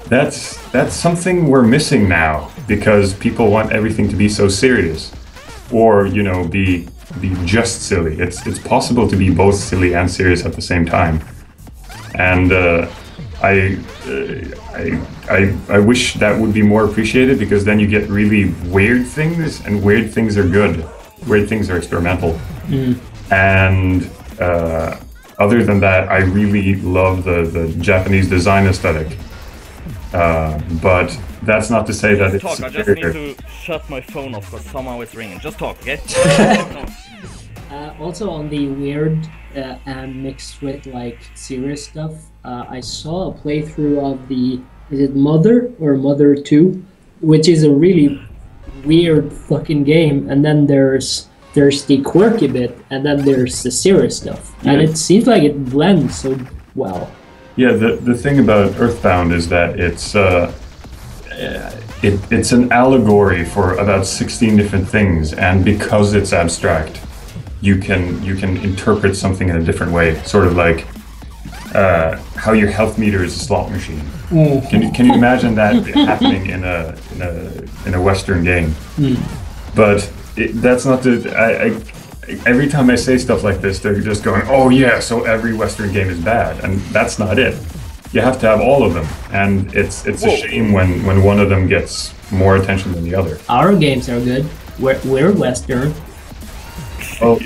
Speaker 1: That's something we're missing now, because people want everything to be so serious, or be just silly. It's possible to be both silly and serious at the same time, and I wish that would be more appreciated, because then you get really weird things, and weird things are good. Weird things are experimental. And other than that, I really love the Japanese design aesthetic. But that's not to say that it's
Speaker 3: talk. I just need to shut my phone off because somehow it's ringing. Just talk, okay?
Speaker 2: Also on the weird and mixed with like serious stuff, I saw a playthrough of is it Mother or Mother 2, which is a really weird fucking game, and then there's the quirky bit, and then there's the serious stuff, and it seems like it blends so well.
Speaker 1: Yeah, the thing about Earthbound is that it's an allegory for about 16 different things, and because it's abstract, you can interpret something in a different way. Sort of like how your health meter is a slot machine. Can you imagine that happening in a Western game? But that's not every time I say stuff like this, they're just going, oh yeah, so every Western game is bad, and that's not it. You have to have all of them, and it's a shame when one of them gets more attention than the other.
Speaker 2: Our games are good. We're Western.
Speaker 1: Oh,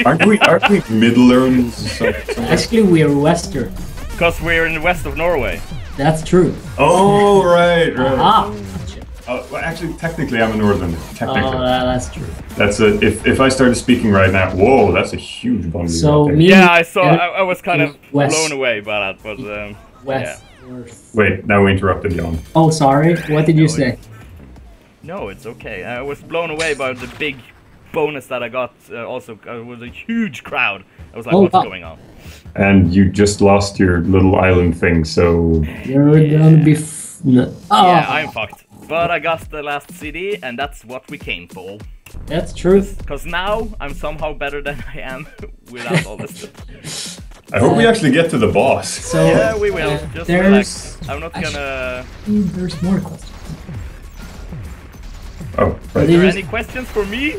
Speaker 1: aren't we Middle-earns?
Speaker 2: Actually, we're Western.
Speaker 3: Because we're in the west of Norway.
Speaker 2: That's true.
Speaker 1: Oh, right.
Speaker 2: Ah.
Speaker 1: Well, actually, technically, I'm a northerner. Technically.
Speaker 2: Oh, that's true.
Speaker 1: That's if I started speaking right now, whoa, that's a huge bump.
Speaker 2: So me,
Speaker 3: yeah, I saw. I was kind of
Speaker 2: west,
Speaker 3: blown away by that, but
Speaker 2: west,
Speaker 3: yeah.
Speaker 2: north.
Speaker 1: Wait, now we interrupted Jan.
Speaker 2: Oh, sorry. What did you say?
Speaker 3: No, it's okay. I was blown away by the big bonus that I got. Also, it was a huge crowd. I was like, what's going on?
Speaker 1: And you just lost your little island thing, so...
Speaker 2: You're gonna be... No. Oh.
Speaker 3: Yeah, I'm fucked. But I got the last CD, and that's what we came for.
Speaker 2: That's true.
Speaker 3: Because now, I'm somehow better than I am without all this stuff.
Speaker 1: I hope we actually get to the boss.
Speaker 2: So,
Speaker 3: yeah, we will. Just relax. I'm not gonna...
Speaker 2: There's more questions.
Speaker 1: Oh, right.
Speaker 3: Are there any questions for me?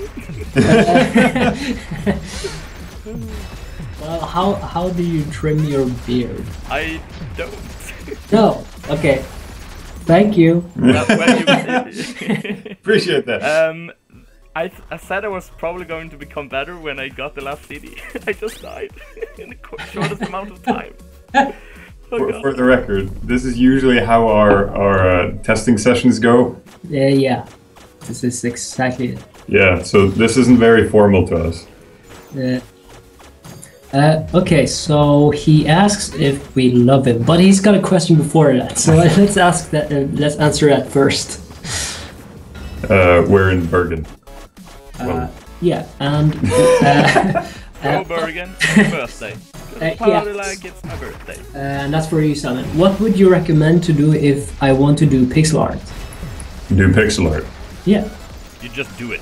Speaker 2: Well, how do you trim your beard?
Speaker 3: I don't.
Speaker 2: No. Okay. Thank you.
Speaker 1: Appreciate that.
Speaker 3: I said I was probably going to become better when I got the last CD. I just died in the shortest amount of time.
Speaker 1: For the record, this is usually how our testing sessions go.
Speaker 2: Yeah. This is exactly it.
Speaker 1: Yeah, so this isn't very formal to us.
Speaker 2: Okay, so he asks if we love him, but he's got a question before that. So let's ask that. Let's answer that first.
Speaker 1: We're in Bergen.
Speaker 2: Yeah, and
Speaker 3: Go Bergen, birthday. Party like it's my birthday.
Speaker 2: And that's for you, Simon. What would you recommend to do if I want to do pixel art?
Speaker 1: Do pixel art.
Speaker 2: Yeah.
Speaker 3: You just do it.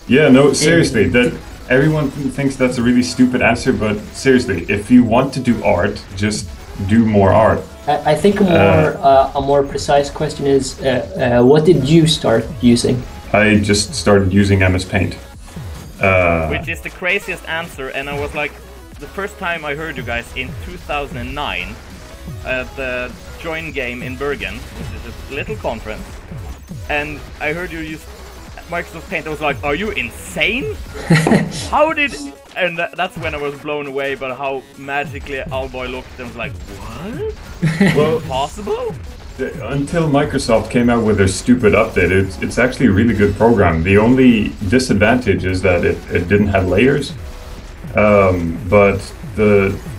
Speaker 1: Yeah, no, seriously, that everyone thinks that's a really stupid answer, but seriously, if you want to do art, just do more art.
Speaker 2: I think a more precise question is, what did you start using?
Speaker 1: I just started using MS Paint.
Speaker 3: Which is the craziest answer, and I was like, the first time I heard you guys in 2009 at the Join Game in Bergen, which is a little conference, and I heard you use Microsoft Paint. I was like, are you insane? How did... And that's when I was blown away by how magically Owlboy looked, and I was like, what? Well, possible?
Speaker 1: Until Microsoft came out with their stupid update, it's actually a really good program. The only disadvantage is that it didn't have layers. But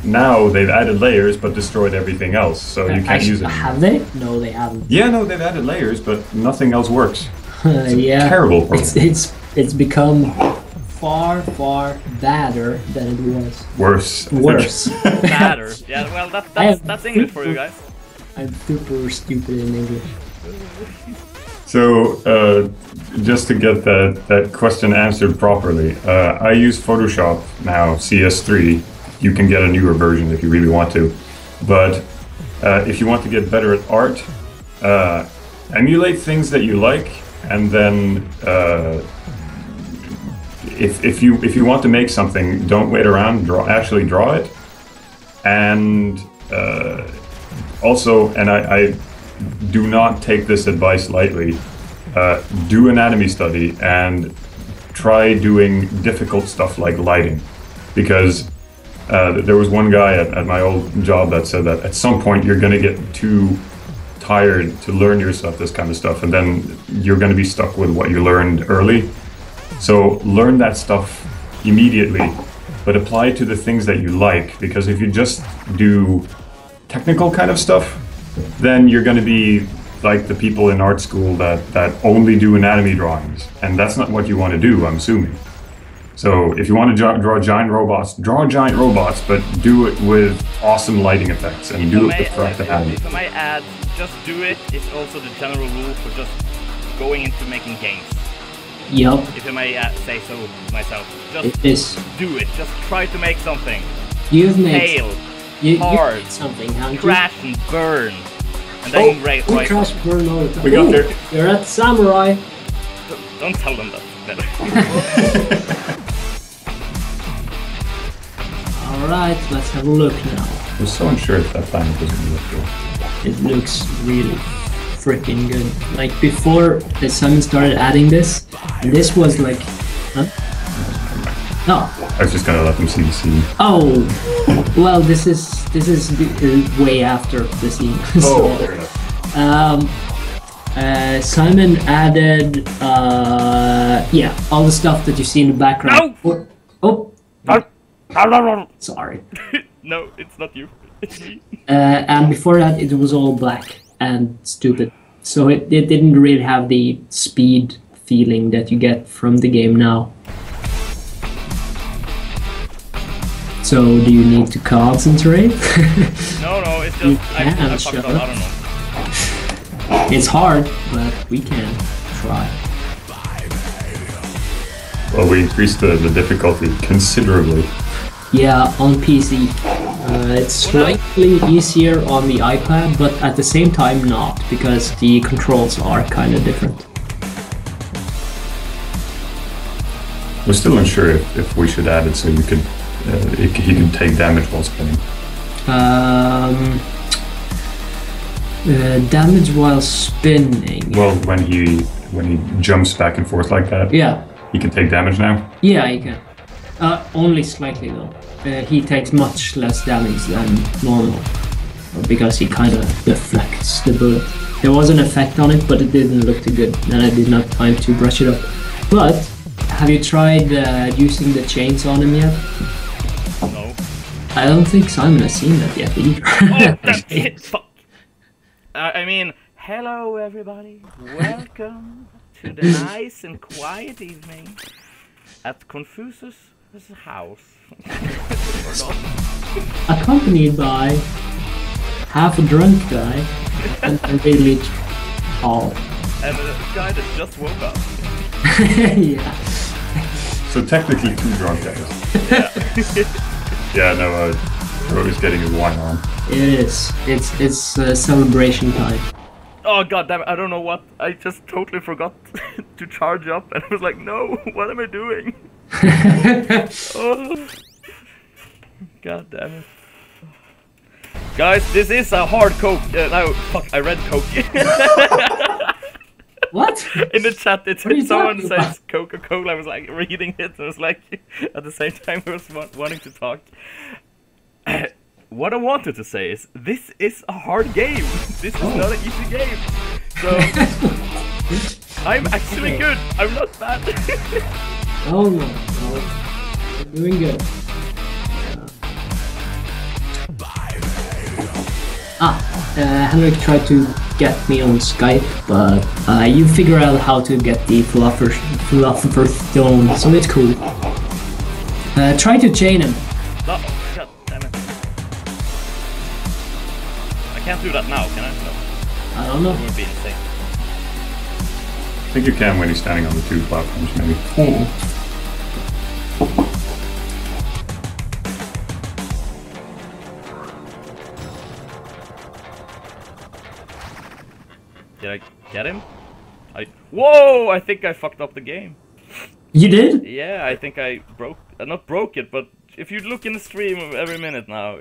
Speaker 1: now they've added layers but destroyed everything else, so you can't use it.
Speaker 2: Have they? No, they haven't.
Speaker 1: Yeah, no, they've added layers, but nothing else works. It's a
Speaker 2: yeah,
Speaker 1: terrible program.
Speaker 2: It's become far badder than it was.
Speaker 1: Worse.
Speaker 3: Badder. Yeah, well, that's English for you guys.
Speaker 2: I'm super stupid in English.
Speaker 1: So, just to get that question answered properly, I use Photoshop now, CS3. You can get a newer version if you really want to. But if you want to get better at art, emulate things that you like, and then if you want to make something, don't wait around. Actually draw it, and also, and I do not take this advice lightly. Do anatomy study and try doing difficult stuff like lighting, because there was one guy at my old job that said that at some point you're going to get too tired to learn yourself this kind of stuff, and then you're going to be stuck with what you learned early. So learn that stuff immediately, but apply it to the things that you like, because if you just do technical kind of stuff, then you're going to be like the people in art school that only do anatomy drawings, and that's not what you want to do, I'm assuming. So if you want to draw giant robots, but do it with awesome lighting effects, and do it with correct anatomy.
Speaker 3: If I may add, just do it is also the general rule for just going into making games.
Speaker 2: Yup.
Speaker 3: If I may say so myself.
Speaker 2: Just
Speaker 3: do it. Just try to make something.
Speaker 2: You've made...
Speaker 3: Fail.
Speaker 2: Hard. Something, haven't
Speaker 3: crash
Speaker 2: you?
Speaker 3: And burn. And then
Speaker 2: we crash and burn all the time.
Speaker 1: We got there.
Speaker 2: You're at Samurai.
Speaker 3: Don't tell them that.
Speaker 2: Alright, let's have a look now.
Speaker 1: I was so unsure if that planet was going to look good.
Speaker 2: It looks really freaking good. Like before the sun started adding this was like... Huh? No.
Speaker 1: I was just gonna let them see the scene.
Speaker 2: Oh, well, this is way after the scene.
Speaker 1: Oh, fair enough.
Speaker 2: Simon added, yeah, all the stuff that you see in the background.
Speaker 3: No!
Speaker 2: Oh,
Speaker 3: No!
Speaker 2: sorry.
Speaker 3: No, it's not you. It's me.
Speaker 2: And before that, it was all black and stupid. So it didn't really have the speed feeling that you get from the game now. So do you need to concentrate?
Speaker 3: No, it's just I fucked up. I don't know.
Speaker 2: It's hard, but we can try.
Speaker 1: Well, we increased the difficulty considerably.
Speaker 2: Yeah, on PC. It's slightly easier on the iPad, but at the same time not, because the controls are kind of different.
Speaker 1: We're still unsure if we should add it so you could he can take damage while spinning.
Speaker 2: Damage while spinning.
Speaker 1: Well, when he jumps back and forth like that,
Speaker 2: Yeah.
Speaker 1: he can take damage now.
Speaker 2: Yeah, he can. Only slightly though. He takes much less damage than normal, because he kind of deflects the bullet. There was an effect on it, but it didn't look too good, and I didn't have time to brush it up. But have you tried using the chains on him yet?
Speaker 3: No.
Speaker 2: I don't think Simon has seen that yet either.
Speaker 3: Oh, that's it. Fuck. I mean, hello everybody. Welcome to the nice and quiet evening at Confusus' house.
Speaker 2: Accompanied by half a drunk guy and a really tall.
Speaker 3: And a guy that just woke up.
Speaker 2: Yeah.
Speaker 1: So technically 2 drunk guys.
Speaker 3: Yeah.
Speaker 1: Yeah, no, Rory's getting his wine on.
Speaker 2: It is. It's celebration time.
Speaker 3: Oh god damn it, I don't know what. I just totally forgot to charge up and I was like, no, what am I doing? Oh. God damn it. Guys, this is a hard Coke. No, fuck, I read Coke.
Speaker 2: What?
Speaker 3: In the chat, someone says
Speaker 2: about?
Speaker 3: Coca-Cola. I was like reading it. I was like, at the same time, I was wanting to talk. What I wanted to say is, this is a hard game. This is not an easy game. So, I'm actually good. I'm not bad.
Speaker 2: Oh no, you're doing good. Henrik tried to get me on Skype, but you figure out how to get the philosopher's stone, so it's cool. Try to chain him.
Speaker 3: No, god damn it. I can't do that now, can I? No.
Speaker 2: I don't know.
Speaker 3: It would be insane.
Speaker 1: I think you can when he's standing on the 2 platforms, maybe.
Speaker 3: Did I get him? Whoa! I think I fucked up the game.
Speaker 2: You did?
Speaker 3: Yeah, I think I not broke it, but if you look in the stream every minute now,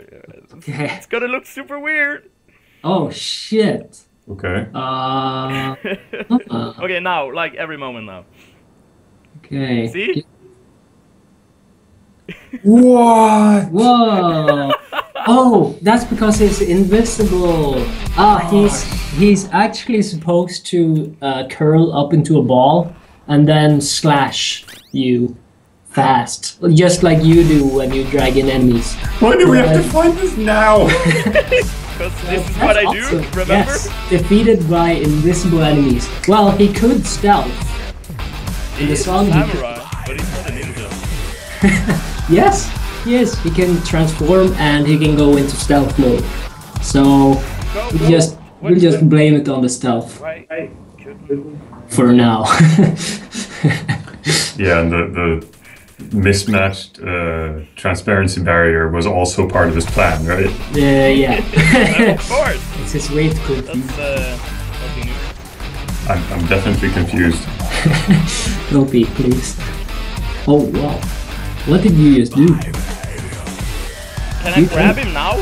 Speaker 3: it's gonna look super weird.
Speaker 2: Oh shit.
Speaker 1: Okay.
Speaker 3: Okay, now, like every moment now.
Speaker 2: Okay.
Speaker 3: See?
Speaker 1: What?
Speaker 2: Whoa! Oh, that's because he's invisible. He's actually supposed to curl up into a ball and then slash you fast, just like you do when you drag in enemies.
Speaker 1: Why do we have to find this now?
Speaker 3: Because this is what I do, remember?
Speaker 2: Yes, defeated by invisible enemies. Well, he could stealth. In the song,
Speaker 3: samurai, but he's not a ninja.
Speaker 2: Yes, he is. He can transform and he can go into stealth mode. So we'll just blame it on the stealth for now.
Speaker 1: Yeah, and the mismatched transparency barrier was also part of his plan, right?
Speaker 2: Yeah.
Speaker 3: Of course.
Speaker 2: It's his way to confuse.
Speaker 3: That's nothing new.
Speaker 1: I'm definitely confused.
Speaker 2: Don't be, please. Oh wow. What did you just do?
Speaker 3: Can I grab him now? No,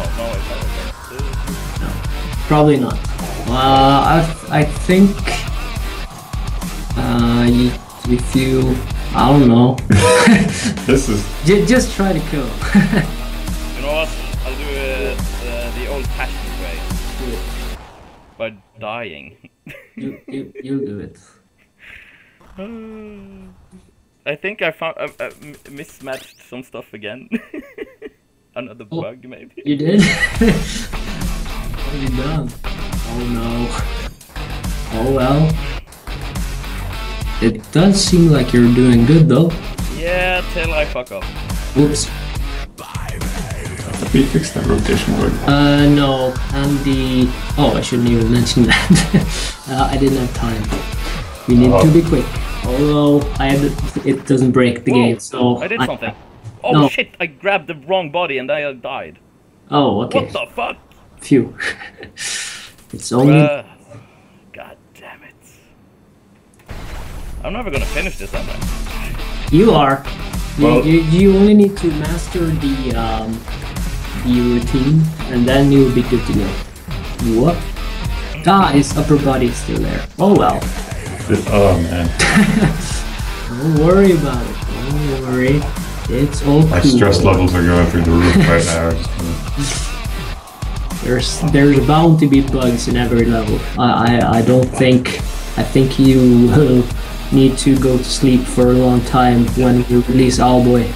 Speaker 3: it's not okay.
Speaker 2: No, probably not. I think if you, I don't know.
Speaker 1: This is
Speaker 2: just try to kill.
Speaker 3: You know what? I'll do it the old-fashioned way. by dying.
Speaker 2: You'll do it.
Speaker 3: I think I found mismatched some stuff again. Another bug, maybe.
Speaker 2: You did? What have you done? Oh no. Oh well. It does seem like you're doing good though.
Speaker 3: Yeah, till I fuck up.
Speaker 2: Whoops.
Speaker 1: Have we fixed that rotation bug?
Speaker 2: No, and the... Oh, I shouldn't even mention that. I didn't have time. We need to be quick. Although, it doesn't break the game, so...
Speaker 3: I did something. Oh
Speaker 2: no.
Speaker 3: Shit, I grabbed the wrong body and I died.
Speaker 2: Oh, okay.
Speaker 3: What the fuck?
Speaker 2: Phew. It's only...
Speaker 3: God damn it. I'm never gonna finish this, am I?
Speaker 2: You are.
Speaker 1: Well,
Speaker 2: you only need to master the routine, and then you'll be good to go. What? Ah, his upper body is still there. Oh well.
Speaker 1: Oh man.
Speaker 2: Don't worry about it. Don't worry. It's all cool.
Speaker 1: My stress levels are going through the roof right now.
Speaker 2: There's bound to be bugs in every level. I don't think... I think you will need to go to sleep for a long time when you release Owlboy.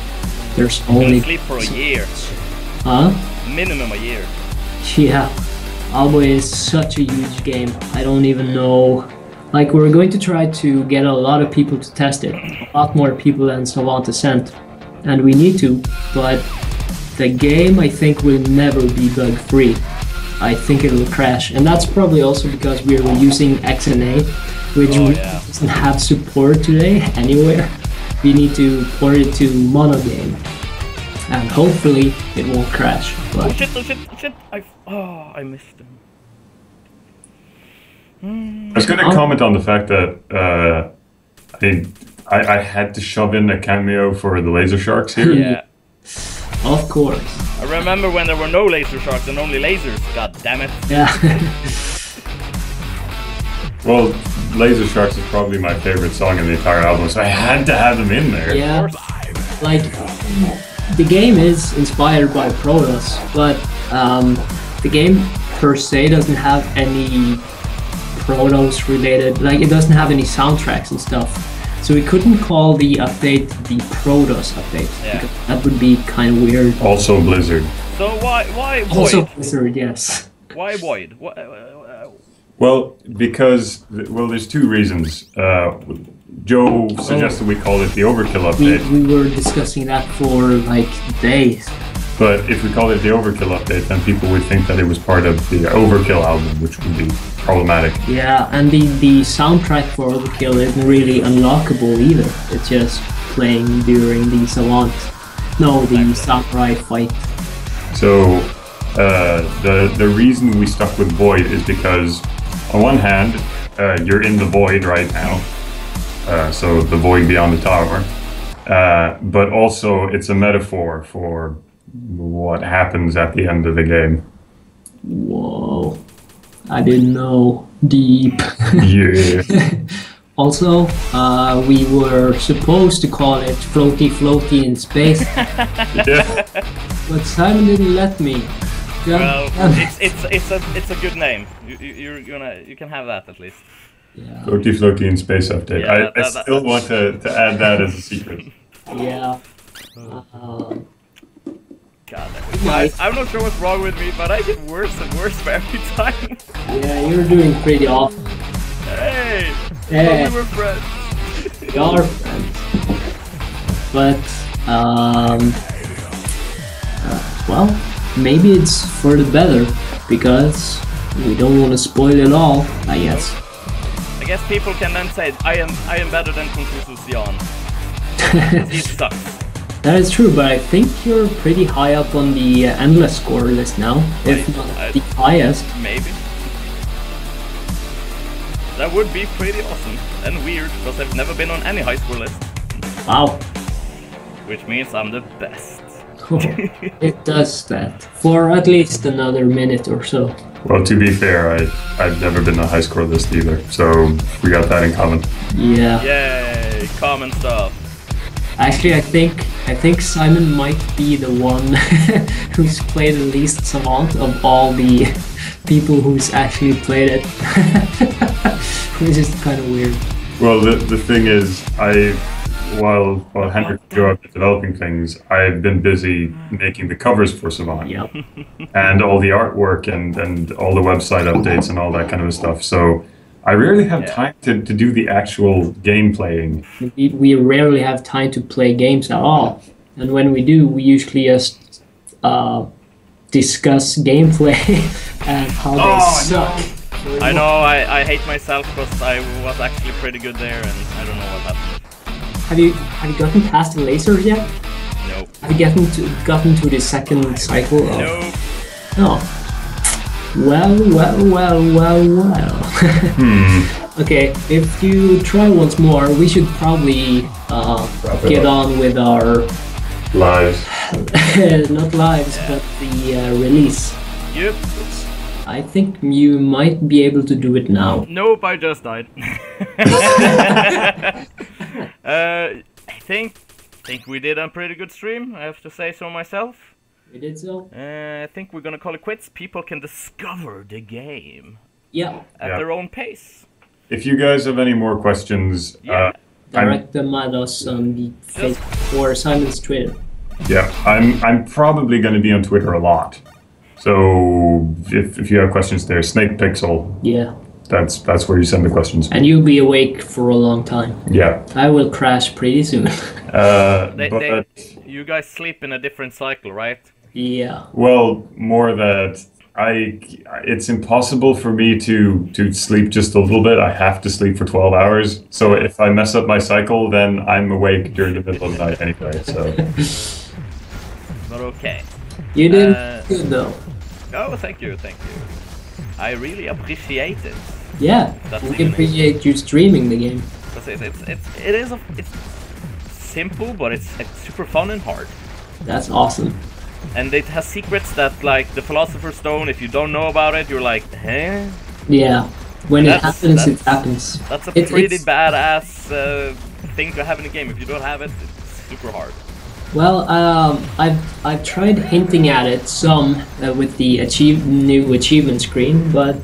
Speaker 2: There's only...
Speaker 3: sleep for a year.
Speaker 2: Huh?
Speaker 3: Minimum a year.
Speaker 2: Yeah. Owlboy is such a huge game. I don't even know... Like, we're going to try to get a lot of people to test it. A lot more people than Savant Ascent. And we need to, but the game, I think, will never be bug-free. I think it will crash. And that's probably also because we are using XNA, which doesn't have support today anywhere. We need to port it to monogame. And hopefully it won't crash. But...
Speaker 3: Oh shit! I missed him.
Speaker 1: I was going to comment on the fact that I had to shove in a cameo for the laser sharks here.
Speaker 3: Yeah.
Speaker 2: Of course.
Speaker 3: I remember when there were no laser sharks and only lasers. God damn it.
Speaker 2: Yeah.
Speaker 1: Well, Laser Sharks is probably my favorite song in the entire album, so I had to have them in there.
Speaker 2: Yeah. Like, the game is inspired by Protoss, but the game per se doesn't have any Protoss related, like it doesn't have any soundtracks and stuff. So we couldn't call the update the Protoss update, because that would be kind of weird.
Speaker 1: Also Blizzard.
Speaker 3: So why Void?
Speaker 2: Also Blizzard, yes.
Speaker 3: Why Void?
Speaker 1: Well, because, there's two reasons. Joe suggested we call it the Overkill update.
Speaker 2: We were discussing that for like days.
Speaker 1: But if we call it the Overkill update, then people would think that it was part of the Overkill album, which would be problematic.
Speaker 2: Yeah, and the soundtrack for Overkill isn't really unlockable either. It's just playing during the Savant. No, the Samurai fight.
Speaker 1: So, the reason we stuck with Void is because, on one hand, you're in the Void right now. So the Void beyond the tower. But also, it's a metaphor for what happens at the end of the game.
Speaker 2: Whoa. I didn't know. Deep.
Speaker 1: Yeah.
Speaker 2: Also, we were supposed to call it Floaty Floaty in Space.
Speaker 1: Yeah.
Speaker 2: But Simon didn't let me.
Speaker 3: Well, it's a good name. You can have that at least.
Speaker 2: Yeah.
Speaker 1: Floaty in Space update.
Speaker 3: Yeah,
Speaker 1: I still want to add that as a secret.
Speaker 2: Yeah.
Speaker 3: God, guys, I'm not sure what's wrong with me, but I get worse and worse for every time.
Speaker 2: Yeah, you're doing pretty awful.
Speaker 3: Hey!
Speaker 2: Yeah.
Speaker 3: We were friends.
Speaker 2: We are friends. But, well, maybe it's for the better, because we don't want to spoil it all, I guess.
Speaker 3: I guess people can then say, I am better than Confusus Jan. He sucks.
Speaker 2: That is true, but I think you're pretty high up on the endless score list now, if not the highest.
Speaker 3: Maybe. That would be pretty awesome and weird, because I've never been on any high score list.
Speaker 2: Wow.
Speaker 3: Which means I'm the best.
Speaker 2: It does that, for at least another minute or so.
Speaker 1: Well, to be fair, I've never been on a high score list either, so we got that in common.
Speaker 2: Yeah.
Speaker 3: Yay, common stuff.
Speaker 2: Actually, I think I think Simon might be the one who's played the least Savant of all the people who's actually played it. Which is kind of weird.
Speaker 1: Well, the thing is, while Henrik and Joe have been developing things, I've been busy making the covers for Savant.
Speaker 2: Yep.
Speaker 1: And all the artwork and all the website updates and all that kind of stuff. So I rarely have time to do the actual game playing.
Speaker 2: We rarely have time to play games at all. And when we do, we usually just discuss gameplay and how they suck.
Speaker 3: No. I know, I hate myself because I was actually pretty good there and I don't know what happened.
Speaker 2: Have you gotten past the lasers yet?
Speaker 3: Nope.
Speaker 2: Have you gotten to the second cycle?
Speaker 3: Nope.
Speaker 2: No. Well. Okay, if you try once more, we should probably get on with our
Speaker 1: Lives.
Speaker 2: not lives, but the release.
Speaker 3: Yep.
Speaker 2: I think you might be able to do it now.
Speaker 3: Nope, I just died. I think we did a pretty good stream, I have to say so myself.
Speaker 2: We did so?
Speaker 3: I think we're gonna call it quits. People can discover the game
Speaker 2: Yeah.
Speaker 3: at their own pace.
Speaker 1: If you guys have any more questions,
Speaker 2: direct them at us on the Facebook or Simon's Twitter.
Speaker 1: Yeah, I'm probably going to be on Twitter a lot. So if you have questions there, Snake Pixel.
Speaker 2: Yeah.
Speaker 1: That's where you send the questions.
Speaker 2: And you'll be awake for a long time.
Speaker 1: Yeah.
Speaker 2: I will crash pretty soon.
Speaker 3: You guys sleep in a different cycle, right?
Speaker 2: Yeah.
Speaker 1: Well, more that it's impossible for me to sleep just a little bit. I have to sleep for 12 hours. So if I mess up my cycle, then I'm awake during the middle of the night anyway. So.
Speaker 3: But okay.
Speaker 2: You did good though.
Speaker 3: Oh, thank you. I really appreciate it.
Speaker 2: Yeah, we appreciate you streaming the game.
Speaker 3: It's simple, but it's super fun and hard.
Speaker 2: That's awesome.
Speaker 3: And it has secrets that, like the Philosopher's Stone, if you don't know about it, you're like, huh?
Speaker 2: Yeah, when it happens, it happens.
Speaker 3: That's a pretty badass thing to have in a game. If you don't have it, it's super hard.
Speaker 2: Well, I've tried hinting at it some with the new achievement screen, but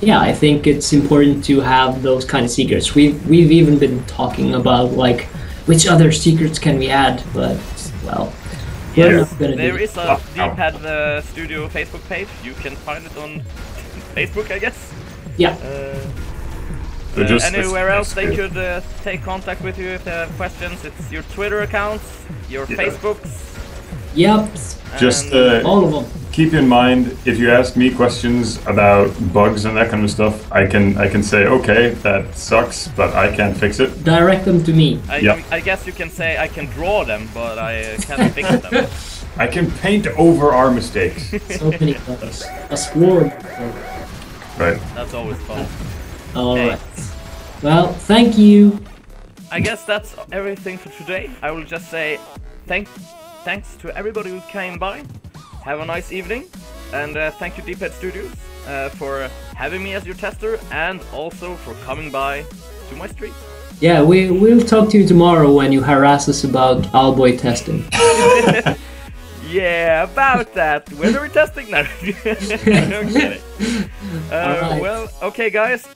Speaker 2: yeah, I think it's important to have those kind of secrets. We've even been talking about like which other secrets can we add, but well, we're not gonna
Speaker 3: there
Speaker 2: do
Speaker 3: is a D-Pad Studio Facebook page. You can find it on Facebook, I guess.
Speaker 2: Yeah.
Speaker 3: Anywhere else they could take contact with you if they have questions. It's your Twitter accounts, your Facebooks.
Speaker 2: Yep.
Speaker 1: Just
Speaker 2: all of them.
Speaker 1: Keep in mind, if you ask me questions about bugs and that kind of stuff, I can say, okay, that sucks, but I can't fix it.
Speaker 2: Direct them to me.
Speaker 3: I guess you can say I can draw them, but I can't fix them.
Speaker 1: I can paint over our mistakes.
Speaker 2: So many bugs. A sword.
Speaker 1: Right.
Speaker 3: That's always fun.
Speaker 2: Alright. Well, thank you.
Speaker 3: I guess that's everything for today. I will just say thanks to everybody who came by. Have a nice evening. And thank you D-Pad Studios for having me as your tester and also for coming by to my stream.
Speaker 2: Yeah, we'll talk to you tomorrow when you harass us about Owlboy testing.
Speaker 3: Yeah, about that. When are we testing now? I don't get it.
Speaker 2: Right.
Speaker 3: Well, okay, guys.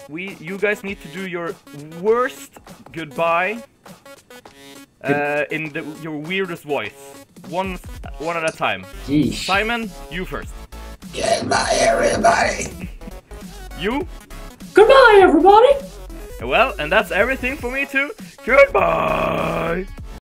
Speaker 3: You guys need to do your worst goodbye in your weirdest voice. One at a time.
Speaker 2: Jeez.
Speaker 3: Simon, you first.
Speaker 4: Goodbye, everybody.
Speaker 3: You?
Speaker 2: Goodbye, everybody.
Speaker 3: Well, and that's everything for me too. Goodbye.